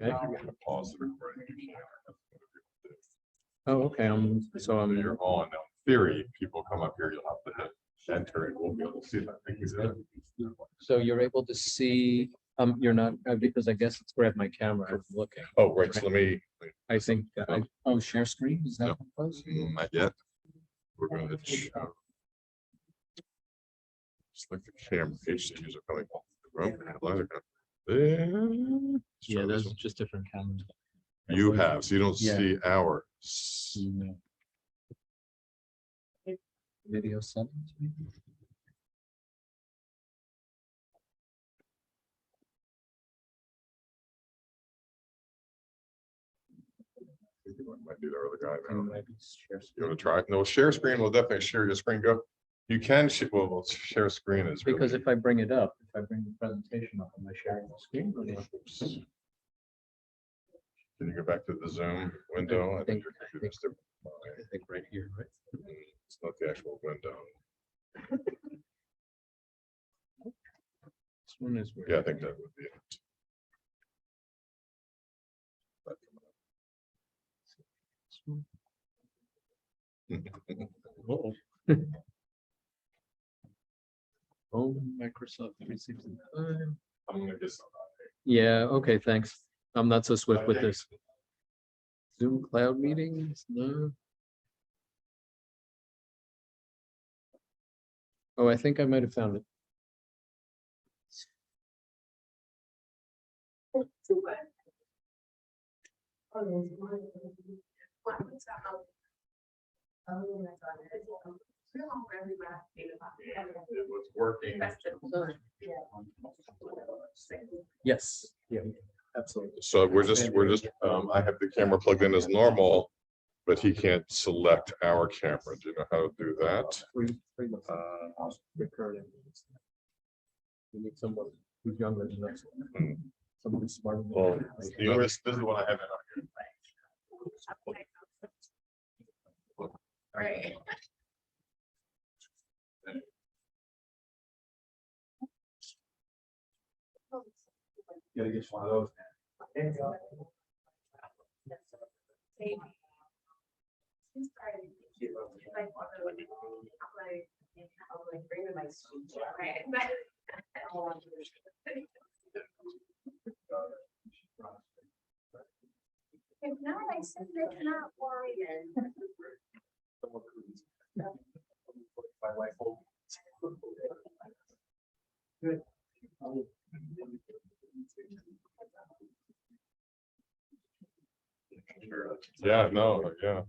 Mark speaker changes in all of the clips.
Speaker 1: Okay.
Speaker 2: If you want to pause the recording, you can.
Speaker 1: Oh, okay. So I'm
Speaker 2: You're on. Now, in theory, people come up here, you'll have to hit enter and we'll be able to see that.
Speaker 1: So you're able to see, you're not, because I guess it's grabbed my camera. I'm looking.
Speaker 2: Oh, right. So let me.
Speaker 1: I think, oh, share screen, is that
Speaker 2: No.
Speaker 1: what it was?
Speaker 2: Not yet. We're going to show. Just like the camera HDMIs are coming off the room.
Speaker 1: Yeah, those are just different cameras.
Speaker 2: You have, so you don't
Speaker 1: Yeah.
Speaker 2: see our.
Speaker 1: Video settings. Maybe?
Speaker 2: Might be the other guy now.
Speaker 1: Maybe share
Speaker 2: You
Speaker 1: screen.
Speaker 2: want to try? No, share screen will definitely share your screen. Go. You can, well, share screen is
Speaker 1: Because
Speaker 2: really,
Speaker 1: if I bring it up, if I bring the presentation up, am I sharing the screen? Or not?
Speaker 2: can you go back to the Zoom window?
Speaker 1: I think right here, right?
Speaker 2: It's not the actual window.
Speaker 1: This one is weird.
Speaker 2: Yeah, I think that would be it.
Speaker 1: Uh-oh. Oh, Microsoft 365.
Speaker 2: I'm gonna get some.
Speaker 1: Yeah, okay, thanks. I'm not so swift with this. Zoom cloud meetings, no. Oh, I think I might have found it.
Speaker 2: It was working.
Speaker 1: Yes, yeah, absolutely.
Speaker 2: So we're just, I have the camera plugged in as normal, but he can't select our camera. Do you know how to do that?
Speaker 1: Recurring. We need someone who's younger than us.
Speaker 2: Hmm.
Speaker 1: Somebody smarter. than
Speaker 2: Well,
Speaker 1: us.
Speaker 2: you know, this is what I have in here.
Speaker 3: Right.
Speaker 2: Gotta get one of those.
Speaker 3: If not, I said they're not worrying.
Speaker 2: My wife.
Speaker 1: Good.
Speaker 2: Yeah, no, yeah.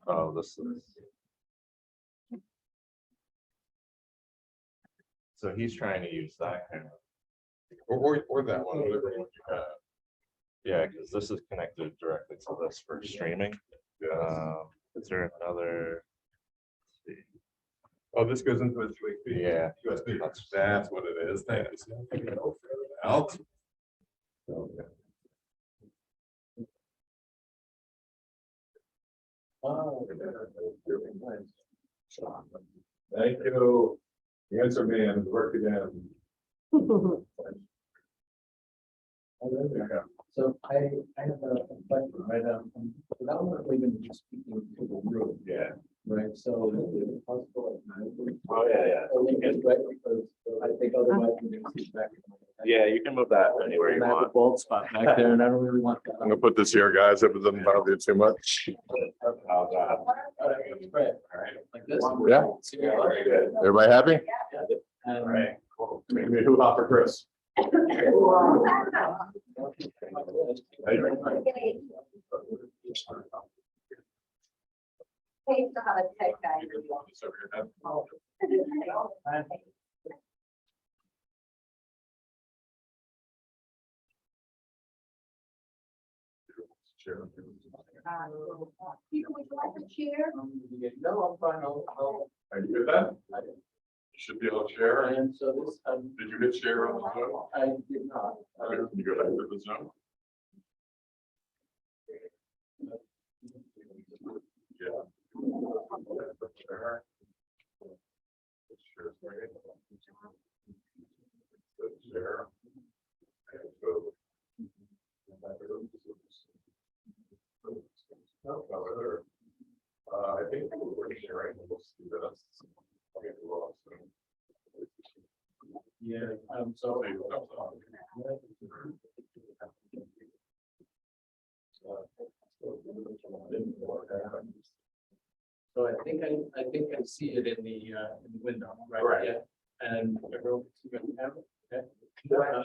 Speaker 4: Oh, this is. So he's trying to use that camera.
Speaker 2: Or that one, whatever one you have.
Speaker 4: Yeah, because this is connected directly to this for streaming.
Speaker 2: Yeah.
Speaker 4: Is there another? Let's see.
Speaker 2: Oh, this goes into a USB.
Speaker 4: Yeah.
Speaker 2: USB, that's what it is. Thank you. So I can go further out. Okay.
Speaker 1: Oh,
Speaker 2: Thank you. The answer man, work again.
Speaker 1: So I have a question, right? Without even speaking to the group,
Speaker 2: Yeah.
Speaker 1: right? So is it possible?
Speaker 4: Oh, yeah.
Speaker 1: Right, because I think otherwise we're gonna see back.
Speaker 4: Yeah, you can move that anywhere you
Speaker 1: I have a
Speaker 4: want.
Speaker 1: bald spot back there and I don't really want
Speaker 2: I'm
Speaker 1: that.
Speaker 2: gonna put this here, guys, if it doesn't bother you too much.
Speaker 4: How's that?
Speaker 1: Right, like this.
Speaker 2: Yeah.
Speaker 4: Very good.
Speaker 2: Everybody happy?
Speaker 1: And-
Speaker 4: All right, cool.
Speaker 2: Maybe who offer Chris?
Speaker 3: Peter, would you like a chair?
Speaker 1: No, I'm fine. I'll-
Speaker 2: Are you with that? You should be able to share.
Speaker 1: And so this,
Speaker 2: Did you hit share on the Zoom?
Speaker 1: I did not.
Speaker 2: Can you go back to the Zoom? Yeah. Share. And go. However, I think we're sharing. We'll see that. I'll get lost.
Speaker 1: Yeah,
Speaker 2: So.
Speaker 1: so I think I see it in the window, right?
Speaker 2: Right.
Speaker 1: Yeah. And everyone can see what you have, okay?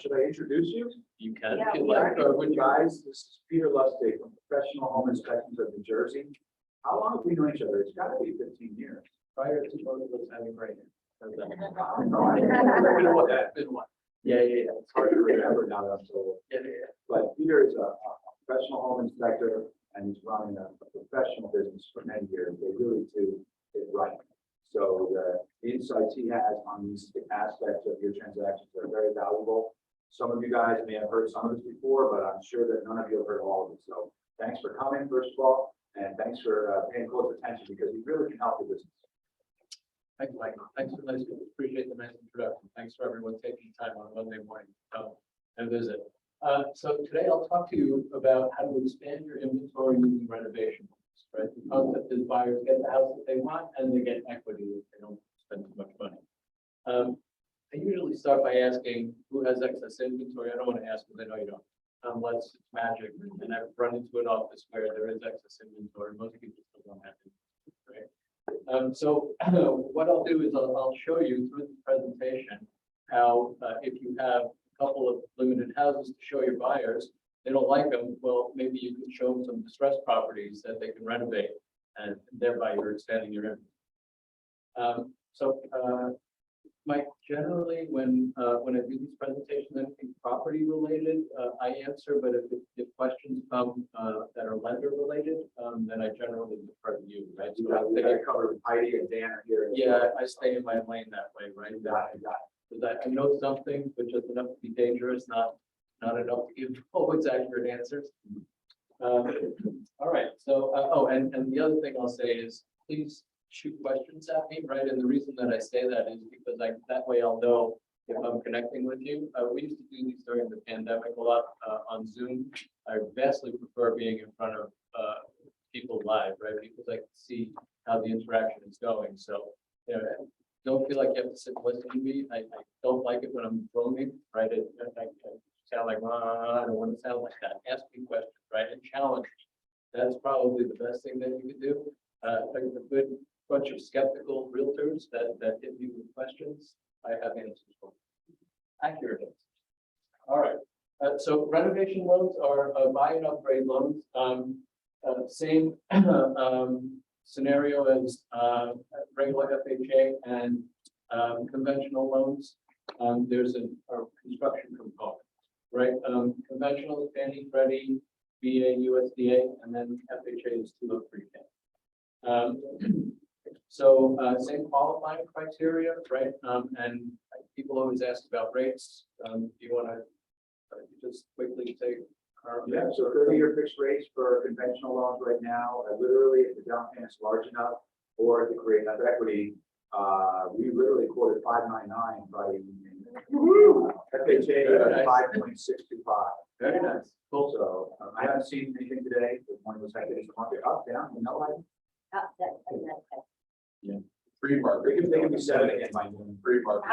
Speaker 5: Should I introduce you?
Speaker 1: You can,
Speaker 3: Yeah,
Speaker 1: if you
Speaker 3: we
Speaker 1: like, or would you?
Speaker 5: Guys, this is Peter Lustig from Professional Home Inspections of New Jersey. How long have we known each other? It's gotta be 15 years.
Speaker 1: Prior to both of us having right.
Speaker 5: Been a while.
Speaker 1: Yeah.
Speaker 5: It's hard to remember now that I'm so old.
Speaker 1: Yeah.
Speaker 5: But Peter is a professional home inspector and he's running a professional business for many years. They really do it right. So the insights he has on these aspects of your transactions are very valuable. Some of you guys may have heard some of this before, but I'm sure that none of you have heard all of it. So thanks for coming, first of all, and thanks for paying close attention because he really can help your business.
Speaker 1: Thanks, Mike. Thanks for nice, appreciate the nice introduction. Thanks for everyone taking time on Monday morning to come and visit. So today I'll talk to you about how to expand your inventory using renovation. Right? The concept is buyers get the house that they want and they get equity if they don't spend too much money. I usually start by asking who has excess inventory. I don't want to ask because I know you don't, unless it's magic. And I've run into an office where there is excess inventory. Most people still don't have it, right? So what I'll do is I'll show you through the presentation how if you have a couple of limited houses to show your buyers, they don't like them, well, maybe you can show them some distressed properties that they can renovate, and thereby you're expanding your inventory. Mike, generally, when I do these presentations, anything property related, I answer, but if questions come that are lender related, then I generally defer to you, right?
Speaker 5: We
Speaker 1: So
Speaker 5: got it covered with Heidi and Dan are here.
Speaker 1: yeah, I stay in my lane that way, right?
Speaker 5: Got it.
Speaker 1: Because I know something, but just enough to be dangerous, not enough to give always accurate answers. All right, so, and the other thing I'll say is, please shoot questions at me, right? And the reason that I say that is because that way I'll know if I'm connecting with you. We used to do these during the pandemic a lot on Zoom. I vastly prefer being in front of people live, right? Because I can see how the interaction is going. So, you know, don't feel like you have to sit and listen to me. I don't like it when I'm droning, right? I sound like, I don't want to sound like that. Ask me questions, right? And challenge me. That's probably the best thing that you could do. A good bunch of skeptical realtors that hit you with questions, I have answers for. Accurate answers. All right. So renovation loans are buy and upgrade loans. Same scenario as regular FHA and conventional loans. There's a construction component, right? Conventional is Fannie, Freddie, VA, USDA, and then FHA is 203K. So same qualifying criteria, right? And people always ask about rates. Do you want to just quickly take our?
Speaker 5: Yeah, so 30-year fixed rates for conventional loans right now, literally if the down payment's large enough or to create enough equity, we literally quoted 599 Friday evening. FHA at 5.625.
Speaker 1: Very nice. Cool.
Speaker 5: So I haven't seen anything today. The one was like, it's market up, down, you know, like
Speaker 2: Free market.
Speaker 5: they can be 7 again by noon.
Speaker 2: Free market.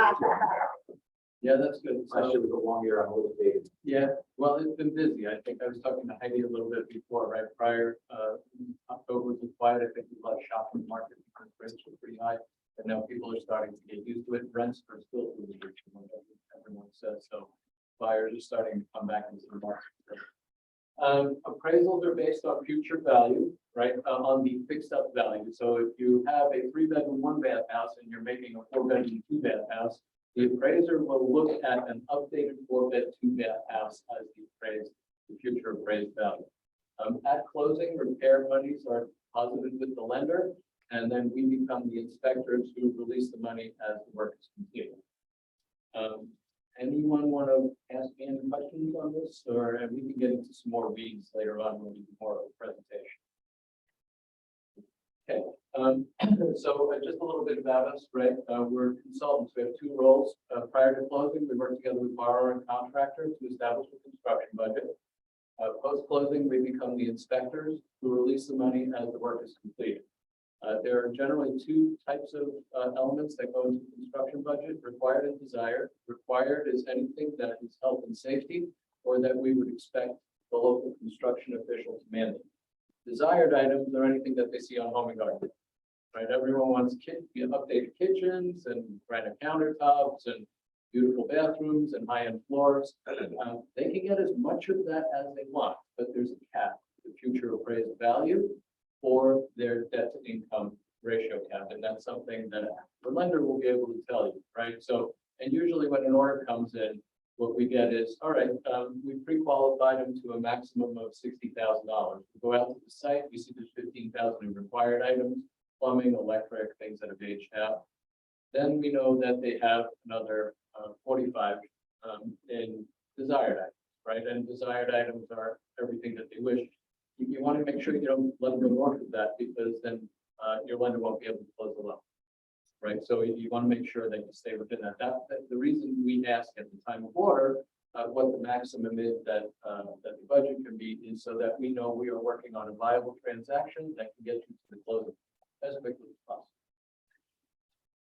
Speaker 1: Yeah, that's good.
Speaker 5: Last year was a long year. I'm a little dated.
Speaker 1: Yeah, well, it's been busy. I think I was talking to Heidi a little bit before, right? Prior, October was quiet. I think we let shop in the market because rates were pretty high. And now people are starting to get used to it. Rents are still really rich, everyone says. So buyers are starting to come back into the market. Appraisals are based on future value, right? On the fixed up value. So if you have a 3-bedroom, 1-bath house and you're making a 4-bedroom, 2-bath house, the appraiser will look at an updated 4-bed, 2-bath house as the future appraised value. At closing, repair monies are posited with the lender, and then we become the inspectors who release the money as the work is completed. Anyone want to ask me any questions on this, or we can get into some more weeds later on when we do more of the presentation? Okay, so just a little bit about us, right? We're consultants. We have two roles. Prior to closing, we work together with borrower and contractor to establish a construction budget. Post-closing, we become the inspectors who release the money as the work is completed. There are generally two types of elements that go into construction budget: required and desired. Required is anything that is health and safety, or that we would expect the local construction official to mandate. Desired items are anything that they see on Home and Garden. Right, everyone wants updated kitchens and granite countertops and beautiful bathrooms and high-end floors. They can get as much of that as they want, but there's a cap, the future appraised value or their debt to income ratio cap. And that's something that the lender will be able to tell you, right? So, and usually when an order comes in, what we get is, all right, we pre-qualified them to a maximum of $60,000. We go out to the site, we see there's 15,000 in required items, plumbing, electric, things that have aged out. Then we know that they have another 45 in desired items, right? And desired items are everything that they wish. You want to make sure you don't let them go north of that, because then your lender won't be able to close the loan, right? So you want to make sure that you stay within that. That's the reason we ask at the time of order what the maximum is that that the budget can be, is so that we know we are working on a viable transaction that can get you to the closing as quickly as possible.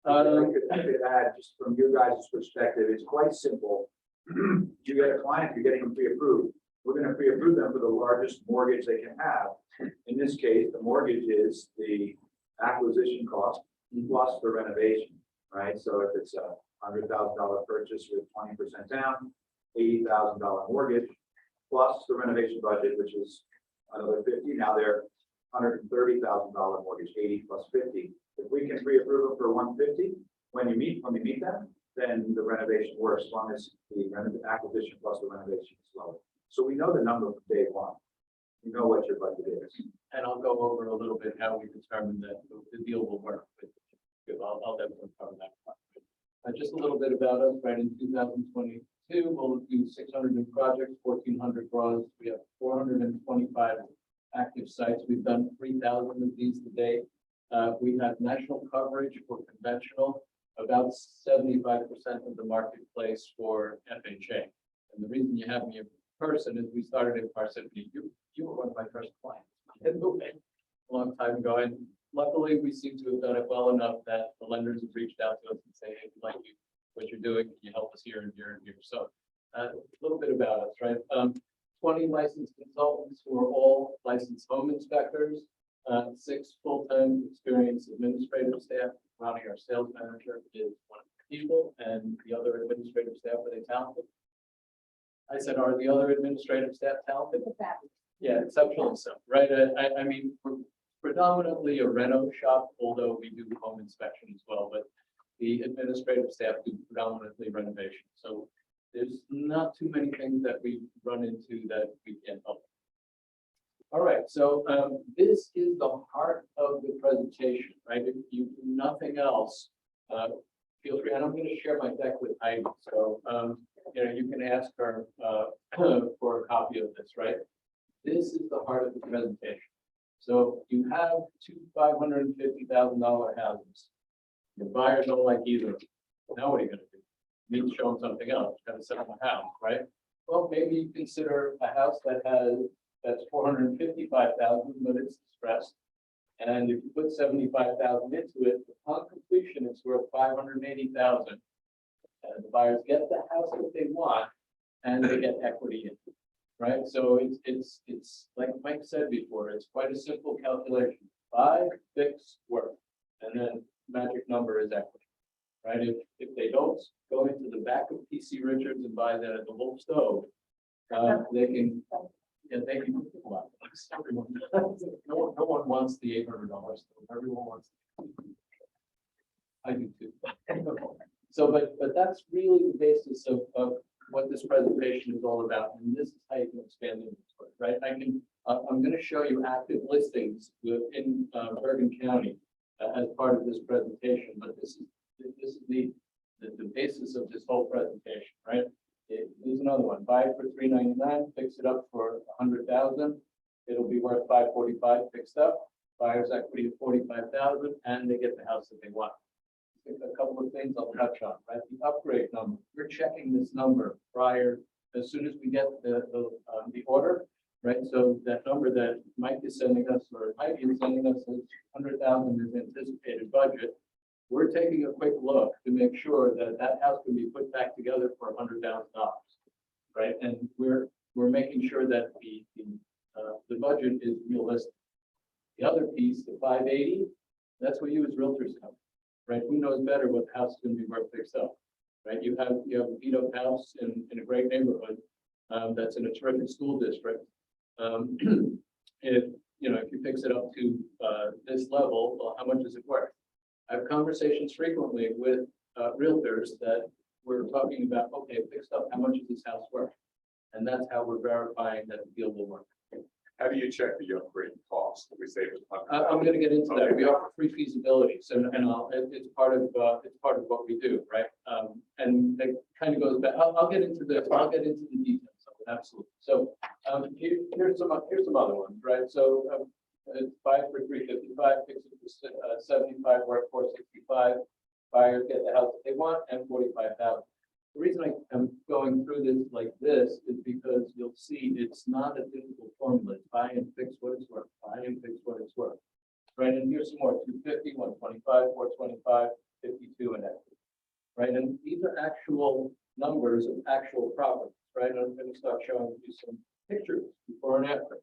Speaker 5: I could add, just from your guys' perspective, it's quite simple. You get a client, you're getting them pre-approved. We're going to pre-approve them for the largest mortgage they can have. In this case, the mortgage is the acquisition cost plus the renovation, right? So if it's a $100,000 purchase with 20% down, $80,000 mortgage plus the renovation budget, which is another 50. Now they're $130,000 mortgage, 80 plus 50. If we can pre-approve them for 150, when we meet them, then the renovation works, as long as the acquisition plus the renovation is lower. So we know the number from day one. We know what your budget is.
Speaker 1: And I'll go over a little bit how we determine that the deal will work. I'll definitely cover that. Just a little bit about us, right? In 2022, we'll do 600 new projects, 1,400 draws. We have 425 active sites. We've done 3,000 of these today. We have national coverage for conventional, about 75% of the marketplace for FHA. And the reason you have me in person is we started in Parsippany. You were one of my first clients a long time ago. And luckily, we seem to have done it well enough that the lenders have reached out to us and say, hey, we like you, what you're doing. Can you help us here and here and here? So a little bit about us, right? 20 licensed consultants who are all licensed home inspectors, 6 full-time experienced administrative staff. Ronnie, our sales manager, is one of the people, and the other administrative staff, are they talented? I said, are the other administrative staff talented? Yeah, exceptionally so, right? I mean, we're predominantly a reno shop, although we do home inspection as well, but the administrative staff do predominantly renovation. So there's not too many things that we run into that we can't help. All right, so this is the heart of the presentation, right? If you do nothing else, feel free, and I'm going to share my deck with Heidi. So, you know, you can ask her for a copy of this, right? This is the heart of the presentation. So you have 2 $550,000 houses. Your buyers don't like either of them. Now what are you going to do? You need to show them something else. You've got to sell them a house, right? Well, maybe you consider a house that's 455,000, but it's distressed. And if you put 75,000 into it, upon completion, it's worth 580,000. And the buyers get the house that they want, and they get equity in it, right? So it's like Mike said before, it's quite a simple calculation: buy, fix, work, and then magic number is equity, right? If they don't go into the back of PC Richards and buy the whole stove, they can. Yeah, they can. No one wants the $800 stove. Everyone wants. I do too. So, but that's really the basis of what this presentation is all about, and this is how you can expand inventory, right? I'm going to show you active listings in Bergen County as part of this presentation, but this is the basis of this whole presentation, right? Here's another one: buy it for $399, fix it up for $100,000. It'll be worth $545 fixed up. buyer's equity of 45,000, and they get the house that they want. A couple of things I'll touch on, right? The upgrade number, we're checking this number prior, as soon as we get the order, right? So that number that Mike is sending us, or Mike is sending us, is 100,000 is anticipated budget. We're taking a quick look to make sure that that house can be put back together for $100,000, right? And we're making sure that the budget is realistic. The other piece, the 580, that's what you as realtors know, right? Who knows better what the house is going to be worth fixed up, right? You have a beat up house in a great neighborhood that's in a terrific school district. If you fix it up to this level, well, how much is it worth? I have conversations frequently with realtors that we're talking about, okay, fixed up, how much is this house worth? And that's how we're verifying that the deal will work.
Speaker 2: How do you check the upgrade cost? We say it's
Speaker 1: I'm going to get into that. We offer free feasibilities, and it's part of what we do, right? And it kind of goes back. I'll get into the details of it, absolutely. So here's some other ones, right? So it's 5 for 355, fix it for 75, work for 65. Buyers get the house that they want, and 45,000. The reason I am going through this like this is because you'll see it's not a difficult formula. It's buy and fix what it's worth. Buy and fix what it's worth. Right, and here's some more: 250, 125, 425, 52, and equity. Right, and these are actual numbers of actual properties. Right, and I'm going to start showing you some pictures before and after.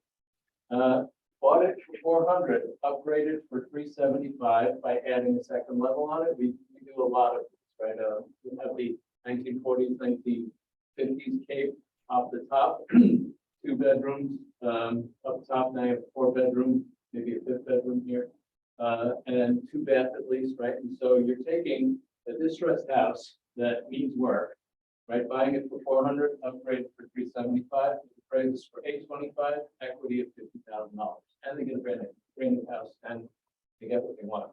Speaker 1: Bought it for 400, upgraded for 375 by adding a second level on it. We do a lot of this, right? We have the 1940s, 1950s cape off the top, 2 bedrooms up top. Now you have 4 bedrooms, maybe a 5th bedroom here, and 2 bath at least, right? And so you're taking a distressed house that needs work, right? Buying it for 400, upgrade for 375, appraised for 825, equity of $50,000, and they get a brand new house, and they get what they want.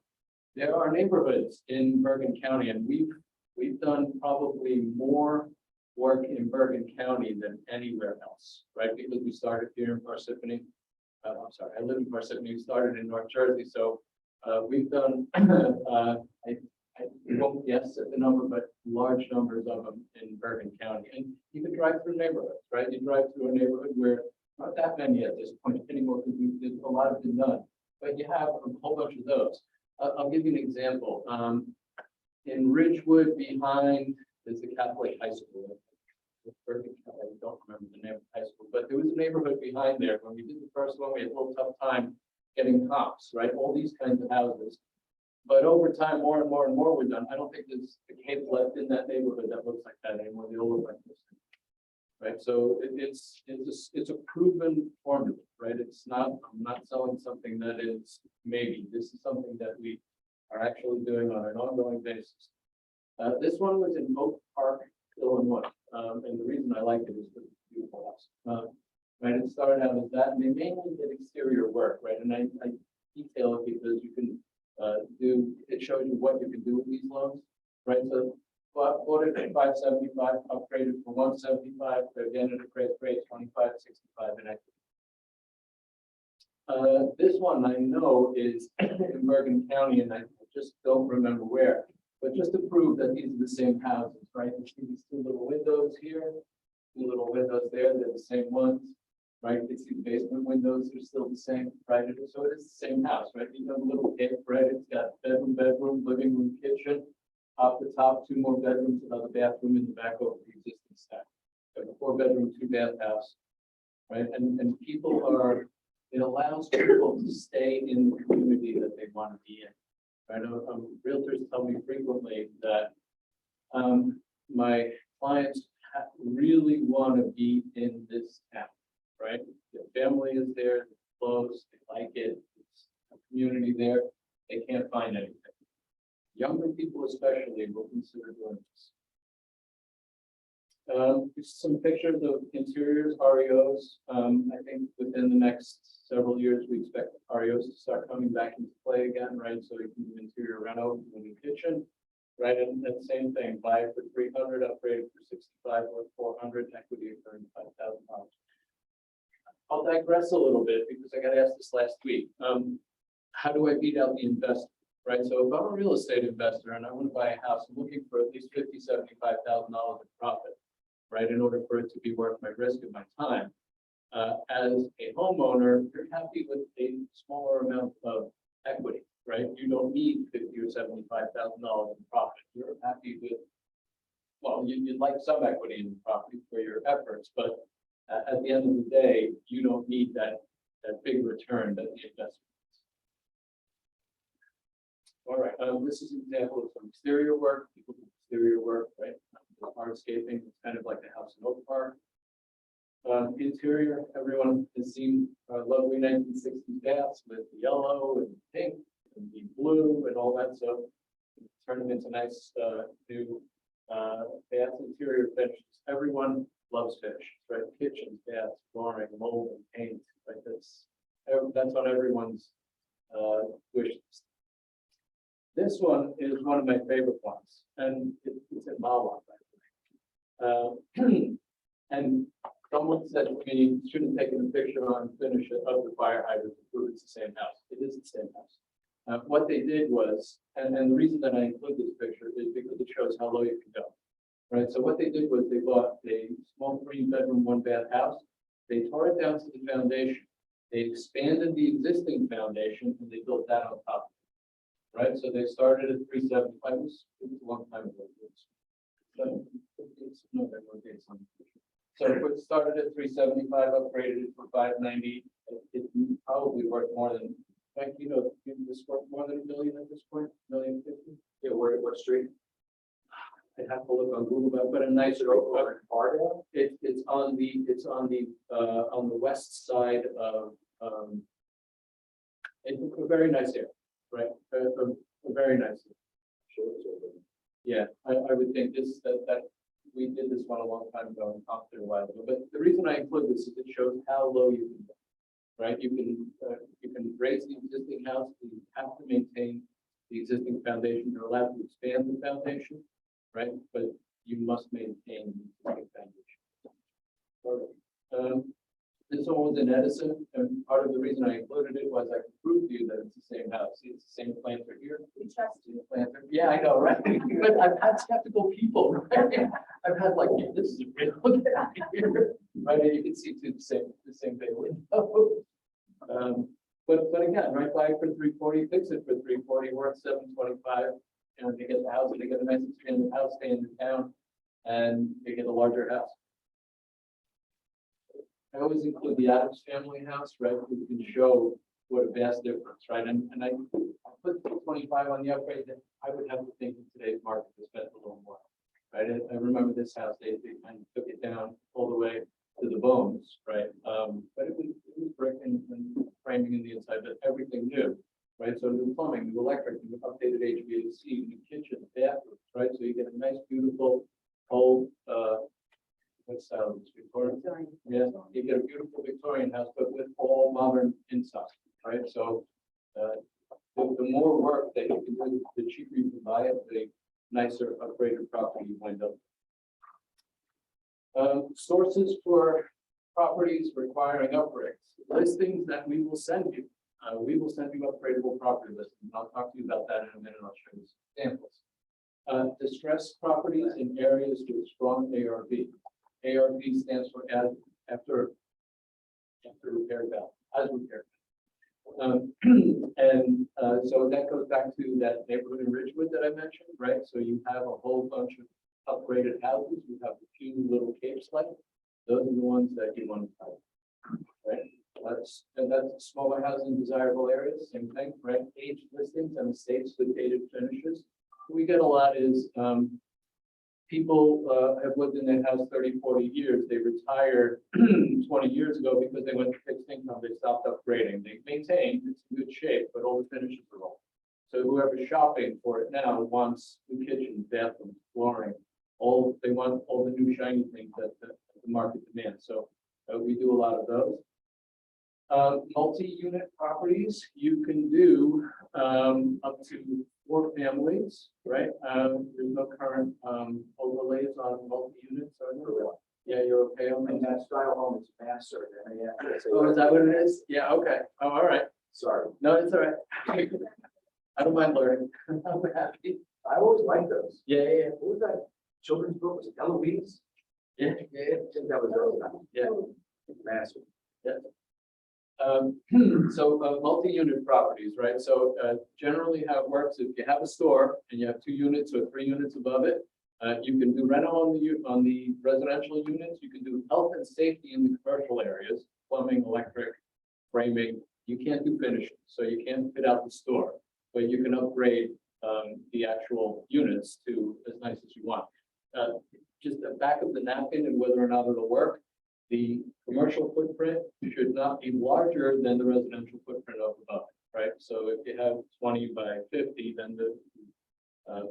Speaker 1: There are neighborhoods in Bergen County, and we've done probably more work in Bergen County than anywhere else, right? Because we started here in Parsippany. I'm sorry, I live in Parsippany. We started in North Jersey, so we've done. I won't guess at the number, but large numbers of them in Bergen County. And you can drive through neighborhoods, right? You drive through a neighborhood where not that many at this point anymore, because a lot have been done, but you have a whole bunch of those. I'll give you an example. In Ridgewood, behind there's a Catholic high school. I don't remember the name of the high school, but there was a neighborhood behind there. When we did the first one, we had a little tough time getting comps, right? All these kinds of houses. But over time, more and more and more were done. I don't think there's a cape left in that neighborhood that looks like that anymore. They all look like this, right? So it's a proven formula, right? It's not. I'm not selling something that is maybe. This is something that we are actually doing on an ongoing basis. This one was in Oak Park, Illinois, and the reason I like it is because it's a beautiful house. Right, it started out as that, and they mainly did exterior work, right? And I detail it because you can. It shows you what you can do with these loans, right? So bought it for 575, upgraded for 175, again at a great rate, 25, 65 in equity. This one I know is in Bergen County, and I just don't remember where, but just to prove that these are the same houses, right? You see these 2 little windows here, 2 little windows there, they're the same ones. Right, you see the basement windows are still the same, right? So it is the same house, right? You have a little cape, right? It's got bedroom, living room, kitchen. Off the top, 2 more bedrooms, another bathroom in the back over the existing stack. So a 4-bedroom, 2-bath house, right? And people are, it allows people to stay in the community that they want to be in. Right? Realtors tell me frequently that my clients really want to be in this town. Right, the family is there, it's close, they like it, it's a community there, they can't find anything. Younger people especially will consider doing this. Some pictures of interiors, REOs. I think within the next several years, we expect REOs to start coming back into play again, right? So you can do interior reno, a new kitchen, right? And the same thing, buy it for 300, upgrade it for 65 or 400, equity of $35,000. I'll digress a little bit because I got asked this last week. how do I beat out the investor, right? So if I'm a real estate investor and I want to buy a house, I'm looking for at least $50,000-$75,000 in profit, right? In order for it to be worth my risk and my time. As a homeowner, you're happy with a smaller amount of equity, right? You don't need $50,000 or $75,000 in profit. You're happy with, well, you'd like some equity in the property for your efforts, but at the end of the day, you don't need that big return that the investment. All right, this is an example of some exterior work. People do exterior work, right? Hardscaping, it's kind of like a house in Oak Park. Interior, everyone has seen lovely 1960s baths with the yellow and pink and the blue and all that. So turn them into nice new bath interior finishes. Everyone loves finishes, right? Kitchens, baths, flooring, mold, and paint. Right? That's on everyone's wish list. This one is one of my favorite ones, and it's in Mawa. And someone said to me, shouldn't take a picture on finish of the fire hydrant to prove it's the same house. It is the same house. What they did was, and the reason that I include this picture is because it shows how low you can go. Right. So what they did was they bought a small 3-bedroom, 1-bath house. They tore it down to the foundation. They expanded the existing foundation and they built that on top. Right. So they started at 375. It was a long time ago. So it started at 375, upgraded it for 590. It's probably worth more than, in fact, you know, this worth more than $1 million at this point, $1.05 million.
Speaker 5: Yeah, where, what street?
Speaker 1: I'd have to look on Google Maps, but a nicer. It's on the west side of it's a very nice area, right? A very nice area. Yeah, I would think that we did this one a long time ago and talked it a while ago. But the reason I include this is it shows how low you can go, right? You can raise the existing house. You have to maintain the existing foundation. You're allowed to expand the foundation, right? But you must maintain the existing foundation. All right. This one was in Edison, and part of the reason I included it was I could prove to you that it's the same house. See, it's the same planter here.
Speaker 3: We trust you.
Speaker 1: Planter. Yeah, I know, right? But I've had skeptical people, right? I've had like, this is real. Get out of here, right? And you can see through the same bay window. But again, right, buy it for 340, fix it for 340, worth 725, and they get the house, and they get a nice expanded house, stay in the town, and they get a larger house. I always include the Adams family house, right? We can show what a vast difference, right? And I put 25 on the upgrade that I would have to think in today's market to spend a little more, right? I remember this house, they kind of took it down all the way to the bones, right? But it was brick and framing in the inside, but everything new, right? So new plumbing, new electric, new updated HVAC, new kitchen, bathrooms, right? So you get a nice, beautiful, old, what style is it? Victorian? Yeah, you get a beautiful Victorian house, but with all modern inside, right? So the more work that you can do, the cheaper you can buy it, the nicer upgraded property you wind up. Sources for properties requiring upgrades. Listings that we will send you. We will send you upgradable property listings. I'll talk to you about that in a minute. I'll show you some examples. Distressed properties in areas with strong ARV. ARV stands for after repair value, as repair. So that goes back to that neighborhood in Ridgewood that I mentioned, right? So you have a whole bunch of upgraded houses. You have a few little capes left. Those are the ones that you want to buy, right? That's smaller housing, desirable areas, same thing, right? Aged listings and estates with dated finishes. What we get a lot is people have lived in their house 30, 40 years. They retired 20 years ago because they went to fixed income. They stopped upgrading. They maintained, it's in good shape, but all the finishes are old. So whoever's shopping for it now wants new kitchens, bathrooms, flooring. They want all the new shiny things that the market demands. So we do a lot of those. Multi-unit properties, you can do up to 4 families, right? There's no current overlays on multi-units. Yeah, you're okay on
Speaker 5: And
Speaker 1: that.
Speaker 5: that style home is master.
Speaker 1: Oh, is that what it is? Yeah, okay. Oh, all right.
Speaker 5: Sorry.
Speaker 1: No, it's all right. I don't mind learning. I'm happy.
Speaker 5: I always liked those.
Speaker 1: Yeah, yeah,
Speaker 5: What was that children's book? Was it Eloise?
Speaker 1: yeah, yeah,
Speaker 5: I think that was early.
Speaker 1: yeah.
Speaker 5: Massive.
Speaker 1: So multi-unit properties, right? So generally how it works, if you have a store and you have 2 units or 3 units above it, you can do reno on the residential units. You can do health and safety in the commercial areas, plumbing, electric, framing. You can't do finishing, so you can't fit out the store, but you can upgrade the actual units to as nice as you want. Just the back of the napkin and whether or not it'll work. The commercial footprint should not be larger than the residential footprint of above, right? So if you have 20 by 50, then the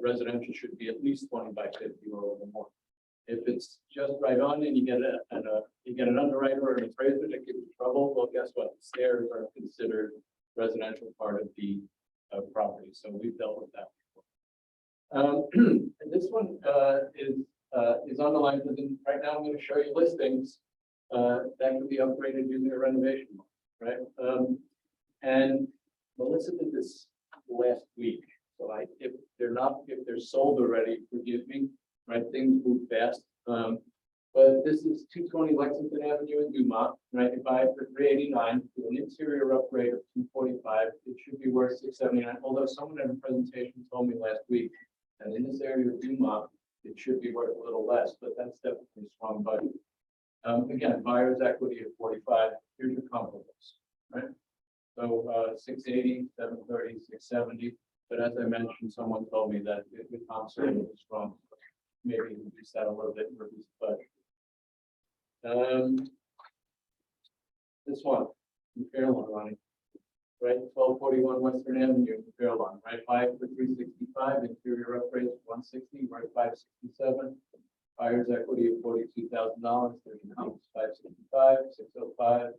Speaker 1: residential should be at least 20 by 50 or a little more. If it's just right on and you get an underwriter or an appraiser that gives you trouble, well, guess what? The stairs are considered residential part of the property. So we've dealt with that before. And this one is on the line, and right now I'm going to show you listings that can be upgraded using a renovation loan, right? And Melissa did this last week. So if they're sold already, forgive me, right? Things move fast. But this is 220 Lexington Avenue in Dumont, right? You buy it for $389 with an interior upgrade of $245. It should be worth $679. Although someone in a presentation told me last week, and in this area of Dumont, it should be worth a little less, but that's definitely a strong budget. Again, buyer's equity at 45. Here's your comparables, right? So 680, 730, 670. But as I mentioned, someone told me that the comps are really strong. Maybe reduce that a little bit and reduce the budget. This one, in Fairlawn running, right? 1241 Western Avenue, in Fairlawn, right? 5 for 365, interior upgrades 160, right? 567. Buyer's equity of $42,000. There's comps 565, 605,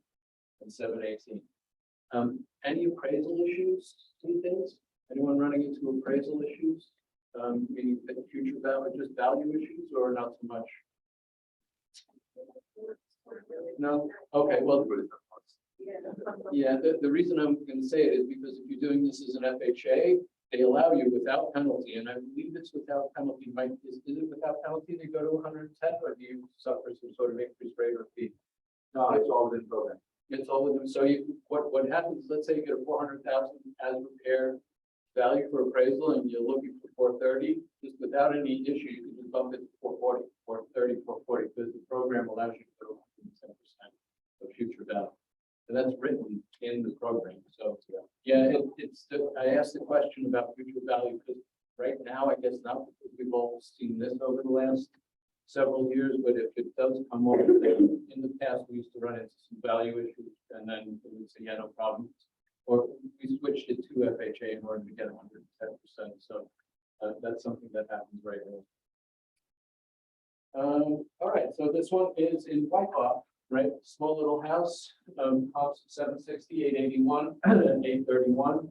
Speaker 1: and 718. Any appraisal issues? Two things. Anyone running into appraisal issues? Meaning that future value, just value issues, or not so much? No. Okay. Well, yeah. The reason I'm going to say it is because if you're doing this as an FHA, they allow you without penalty, and I believe it's without penalty. Is it without penalty? They go to 110, or do you suffer some sort of increased rate or fee?
Speaker 5: No, it's all within program.
Speaker 1: It's all with them. So what happens? Let's say you get a 400,000 as repaired value for appraisal, and you're looking for 430. Just without any issue, you can just bump it to 440, 430, 440, because the program allows you to go 10% of future value. And that's written in the program. So yeah, I asked the question about future value because right now, I guess not, because we've all seen this over the last several years, but if it does come over, in the past, we used to run into some value issues, and then we would say, yeah, no problem. Or we switched it to FHA in order to get 110%. So that's something that happens right now. All right, so this one is in Whitehall, right? Small little house, cost 760, 881, and 831.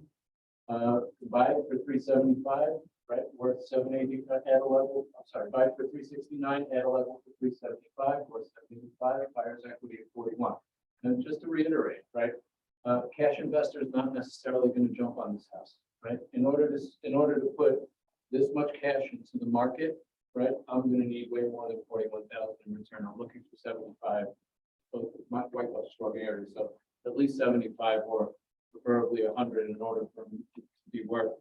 Speaker 1: Buy it for 375, right? Worth 780 at a level. I'm sorry, buy it for 369, add a level for 375, worth 75. Buyer's equity at 41. And just to reiterate, right? Cash investor is not necessarily going to jump on this house, right? In order to put this much cash into the market, right? I'm going to need way more than 41,000 in return. I'm looking for 75. So my White House strong area, so at least 75 or preferably 100 in order for me to be worth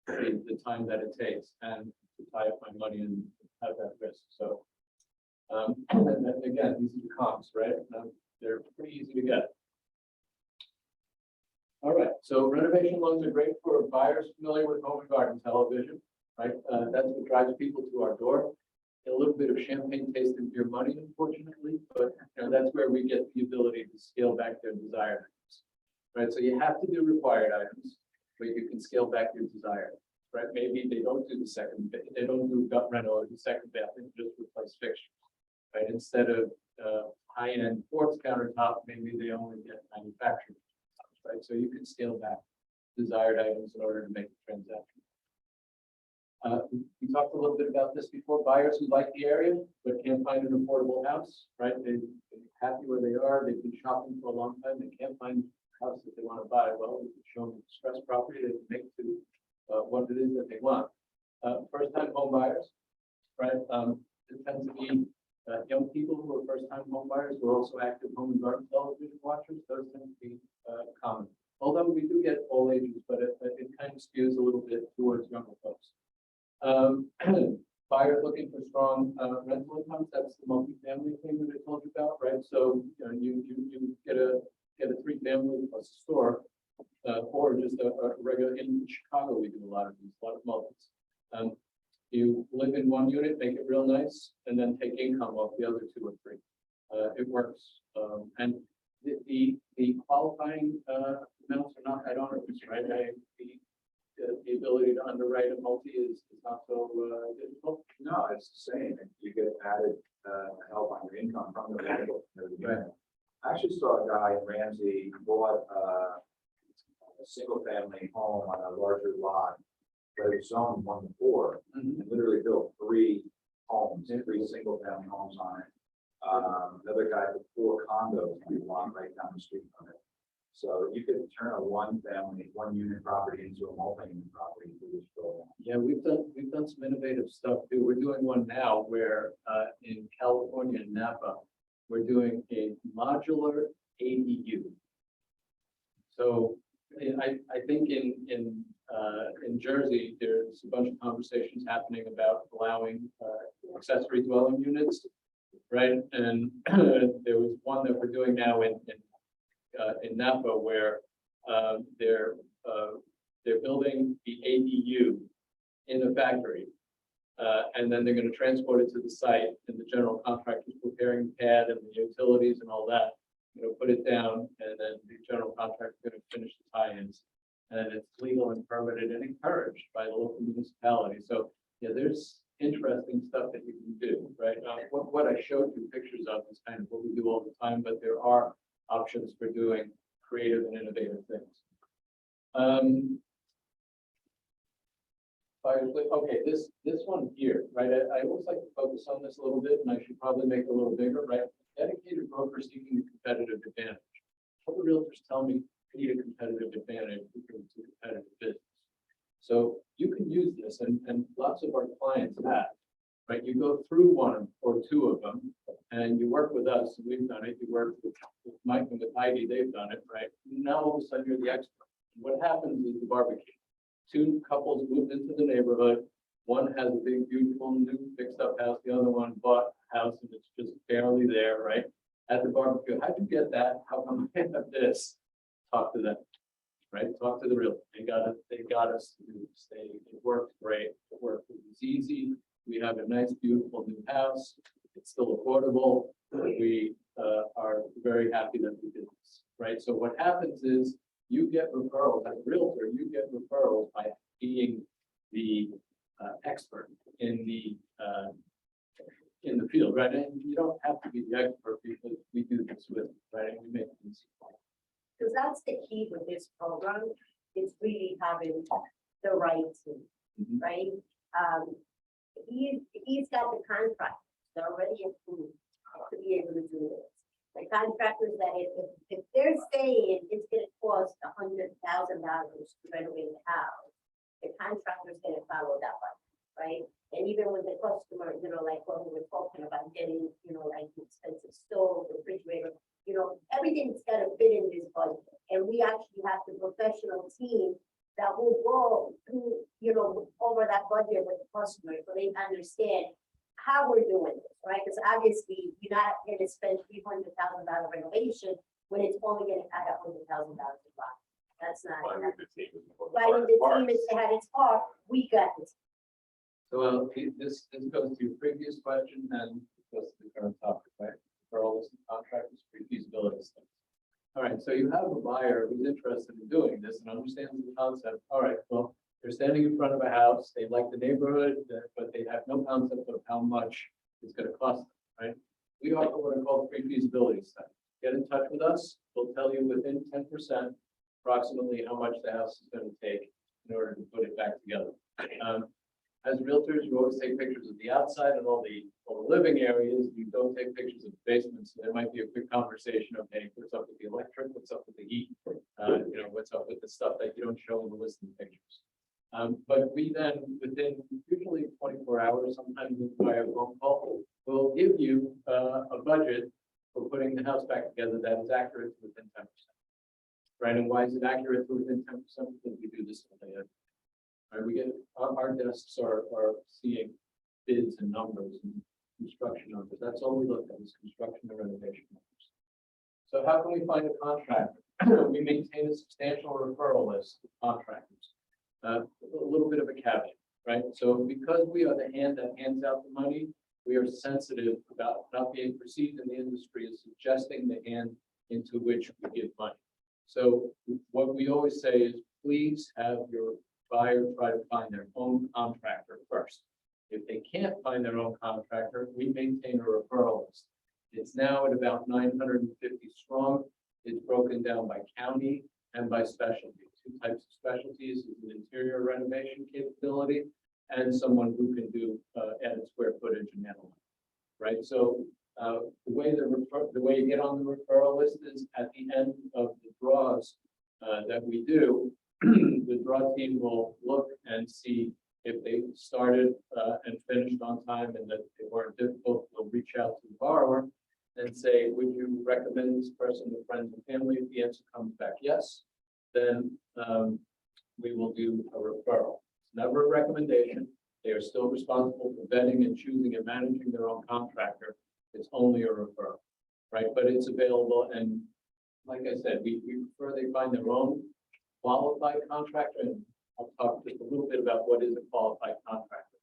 Speaker 1: the time that it takes and to tie up my money and have that risk. So and again, these are the comps, right? They're pretty easy to get. All right, so renovation loans are great for buyers familiar with home and garden television, right? That's what drives people to our door. A little bit of champagne tasted beer money, unfortunately, but that's where we get the ability to scale back their desired items, right? So you have to do required items, but you can scale back your desired, right? Maybe they don't do the second, they don't do gut reno or the second bath, they just replace fixtures, right? Instead of high-end quartz countertop, maybe they only get manufactured, right? So you can scale back desired items in order to make the transaction. We talked a little bit about this before. Buyers who like the area but can't find an affordable house, right? They're happy where they are. They've been shopping for a long time. They can't find house that they want to buy, well, we can show them distressed property that make to what it is that they want. First-time home buyers, right? It tends to be young people who are first-time home buyers who are also active home and garden television watchers. Those tend to be common. Although we do get all ages, but it kind of skews a little bit towards younger folks. Buyers looking for strong rental incomes. That's the multifamily thing that I told you about, right? So you get a three-family plus a store, or just a regular. In Chicago, we do a lot of these, a lot of multis. You live in one unit, make it real nice, and then take income off the other two or three. It works, and the qualifying amounts are not that onerous, right? The ability to underwrite a multi is not so difficult.
Speaker 5: No, it's the same. You get added help on your income from the rental.
Speaker 1: Right.
Speaker 5: I actually saw a guy in Ramsey who bought a single family home on a larger lot, but it was zoned 1 to 4, and literally built 3 homes, 3 single family homes on it. Another guy put 4 condos on the lot right down the street from it. So you could turn a 1-family, 1-unit property into a multi-unit property through this program.
Speaker 1: Yeah, we've done some innovative stuff too. We're doing one now where in California, in Napa, we're doing a modular ADU. So I think in Jersey, there's a bunch of conversations happening about allowing accessory dwelling units, right? And there was one that we're doing now in Napa where they're building the ADU in a factory, and then they're going to transport it to the site, and the general contractor's preparing the pad and the utilities and all that. Put it down, and then the general contractor is going to finish the tie-ins, and it's legal and permitted and encouraged by the local municipality. So yeah, there's interesting stuff that you can do, right? What I showed you pictures of is kind of what we do all the time, but there are options for doing creative and innovative things. Okay, this one here, right? I always like to focus on this a little bit, and I should probably make it a little bigger, right? Dedicated broker seeking a competitive advantage. All the realtors tell me I need a competitive advantage because it's a competitive business. So you can use this, and lots of our clients have, right? You go through 1 or 2 of them, and you work with us, and we've done it. You work with Mike and with Heidi, they've done it, right? Now all of a sudden you're the expert. What happens is the barbecue. 2 couples moved into the neighborhood. One has a big, beautiful, new fixed-up house. The other one bought a house, and it's just barely there, right? At the barbecue, how'd you get that? How come I have this? Talk to them, right? Talk to the realtor. They got us to do this. It worked great. It worked. It was easy. We have a nice, beautiful new house. It's still affordable. We are very happy that we did this, right? So what happens is you get referrals as a realtor. You get referrals by being the expert in the field, right? And you don't have to be the expert because we do this with, right? And we make things.
Speaker 6: Because that's the key with this program, is really having the right team, right? He's got the contract, they're already approved to be able to do this. The contractors that if they're saying it's gonna cost $100,000 to renovate the house, the contractor's gonna follow that one, right? And even with the customer, like what we were talking about, getting, like the expensive stove, refrigerator, everything's gotta fit in this budget. And we actually have the professional team that will go through, over that budget with the customer, so they understand how we're doing this, right? Because obviously you're not gonna spend $300,000 renovation when it's only gonna add $100,000 a lot. That's not.
Speaker 4: Why would the team is more
Speaker 6: Right, when the
Speaker 4: required
Speaker 6: team is at its part, we got this.
Speaker 1: So this goes to your previous question and goes to the current topic, right? For all this contractors, pre-feasibility studies. All right, so you have a buyer who's interested in doing this and understands the concept. All right, well, they're standing in front of a house. They like the neighborhood, but they have no concept of how much it's going to cost them, right? We offer what I call pre-feasibility study. Get in touch with us. We'll tell you within 10% approximately how much the house is going to take in order to put it back together. as realtors, you always take pictures of the outside and all the living areas. You don't take pictures of the basements. So there might be a quick conversation of, hey, what's up with the electric? What's up with the heat? What's up with the stuff that you don't show in the listing pictures. But we then, within usually 24 hours, sometimes via phone call, will give you a budget for putting the house back together that is accurate to within 10%. Right, and why is it accurate to within 10%? Because we do this all day. Right, we get, our desks are seeing bids and numbers and construction numbers. That's all we look at is construction and renovation numbers. So how can we find a contractor? We maintain a substantial referral list of contractors. A little bit of a caveat, right? So because we are the hand that hands out the money, we are sensitive about not being perceived in the industry as suggesting the hand into which we give money. So what we always say is, please have your buyer try to find their own contractor first. If they can't find their own contractor, we maintain a referral list. It's now at about 950 strong. It's broken down by county and by specialty. Two types of specialties is an interior renovation capability and someone who can do added square footage and analyze. Right. So the way you get on the referral list is at the end of the draws that we do, the draw team will look and see if they started and finished on time and that they weren't difficult. They'll reach out to the borrower and say, would you recommend this person to friends and family? If the answer comes back yes, then we will do a referral. It's never a recommendation. They are still responsible for vetting and choosing and managing their own contractor. It's only a referral, right? But it's available. And like I said, we prefer they find their own qualified contractor. And I'll talk just a little bit about what is a qualified contractor.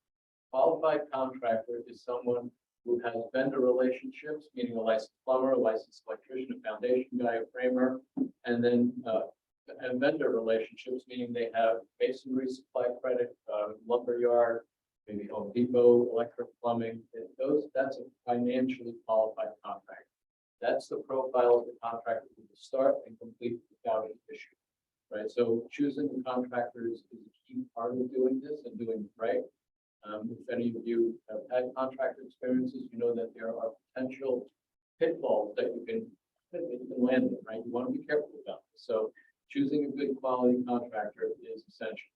Speaker 1: Qualified contractor is someone who has vendor relationships, meaning a licensed plumber, a licensed electrician, a foundation guy, a framer, and then and vendor relationships, meaning they have masonry supply credit, lumber yard, maybe Home Depot, electric plumbing. That's a financially qualified contractor. That's the profile of the contractor who will start and complete without an issue. Right. So choosing the contractors is a key part of doing this and doing it right. If any of you have had contractor experiences, you know that there are potential pitfalls that you can land in, right? You want to be careful about this. So choosing a good quality contractor is essential.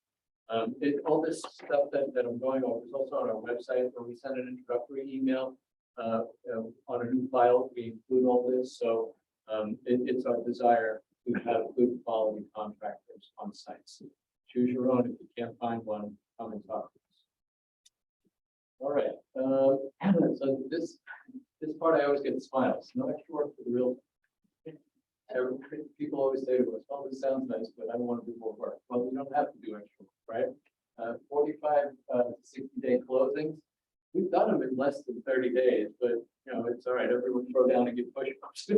Speaker 1: All this stuff that I'm going over is also on our website where we send an introductory email on a new file. We include all this. So it's our desire to have good quality contractors on sites. Choose your own. If you can't find one, come and talk to us. All right. So this part I always get smiles. No extra work for the real. People always say to us, "Oh, this sounds nice, but I don't want to do more work." Well, we don't have to do extra work, right? 45 to 60-day closings. We've done them in less than 30 days, but it's all right. Everyone throw down and get push-ups.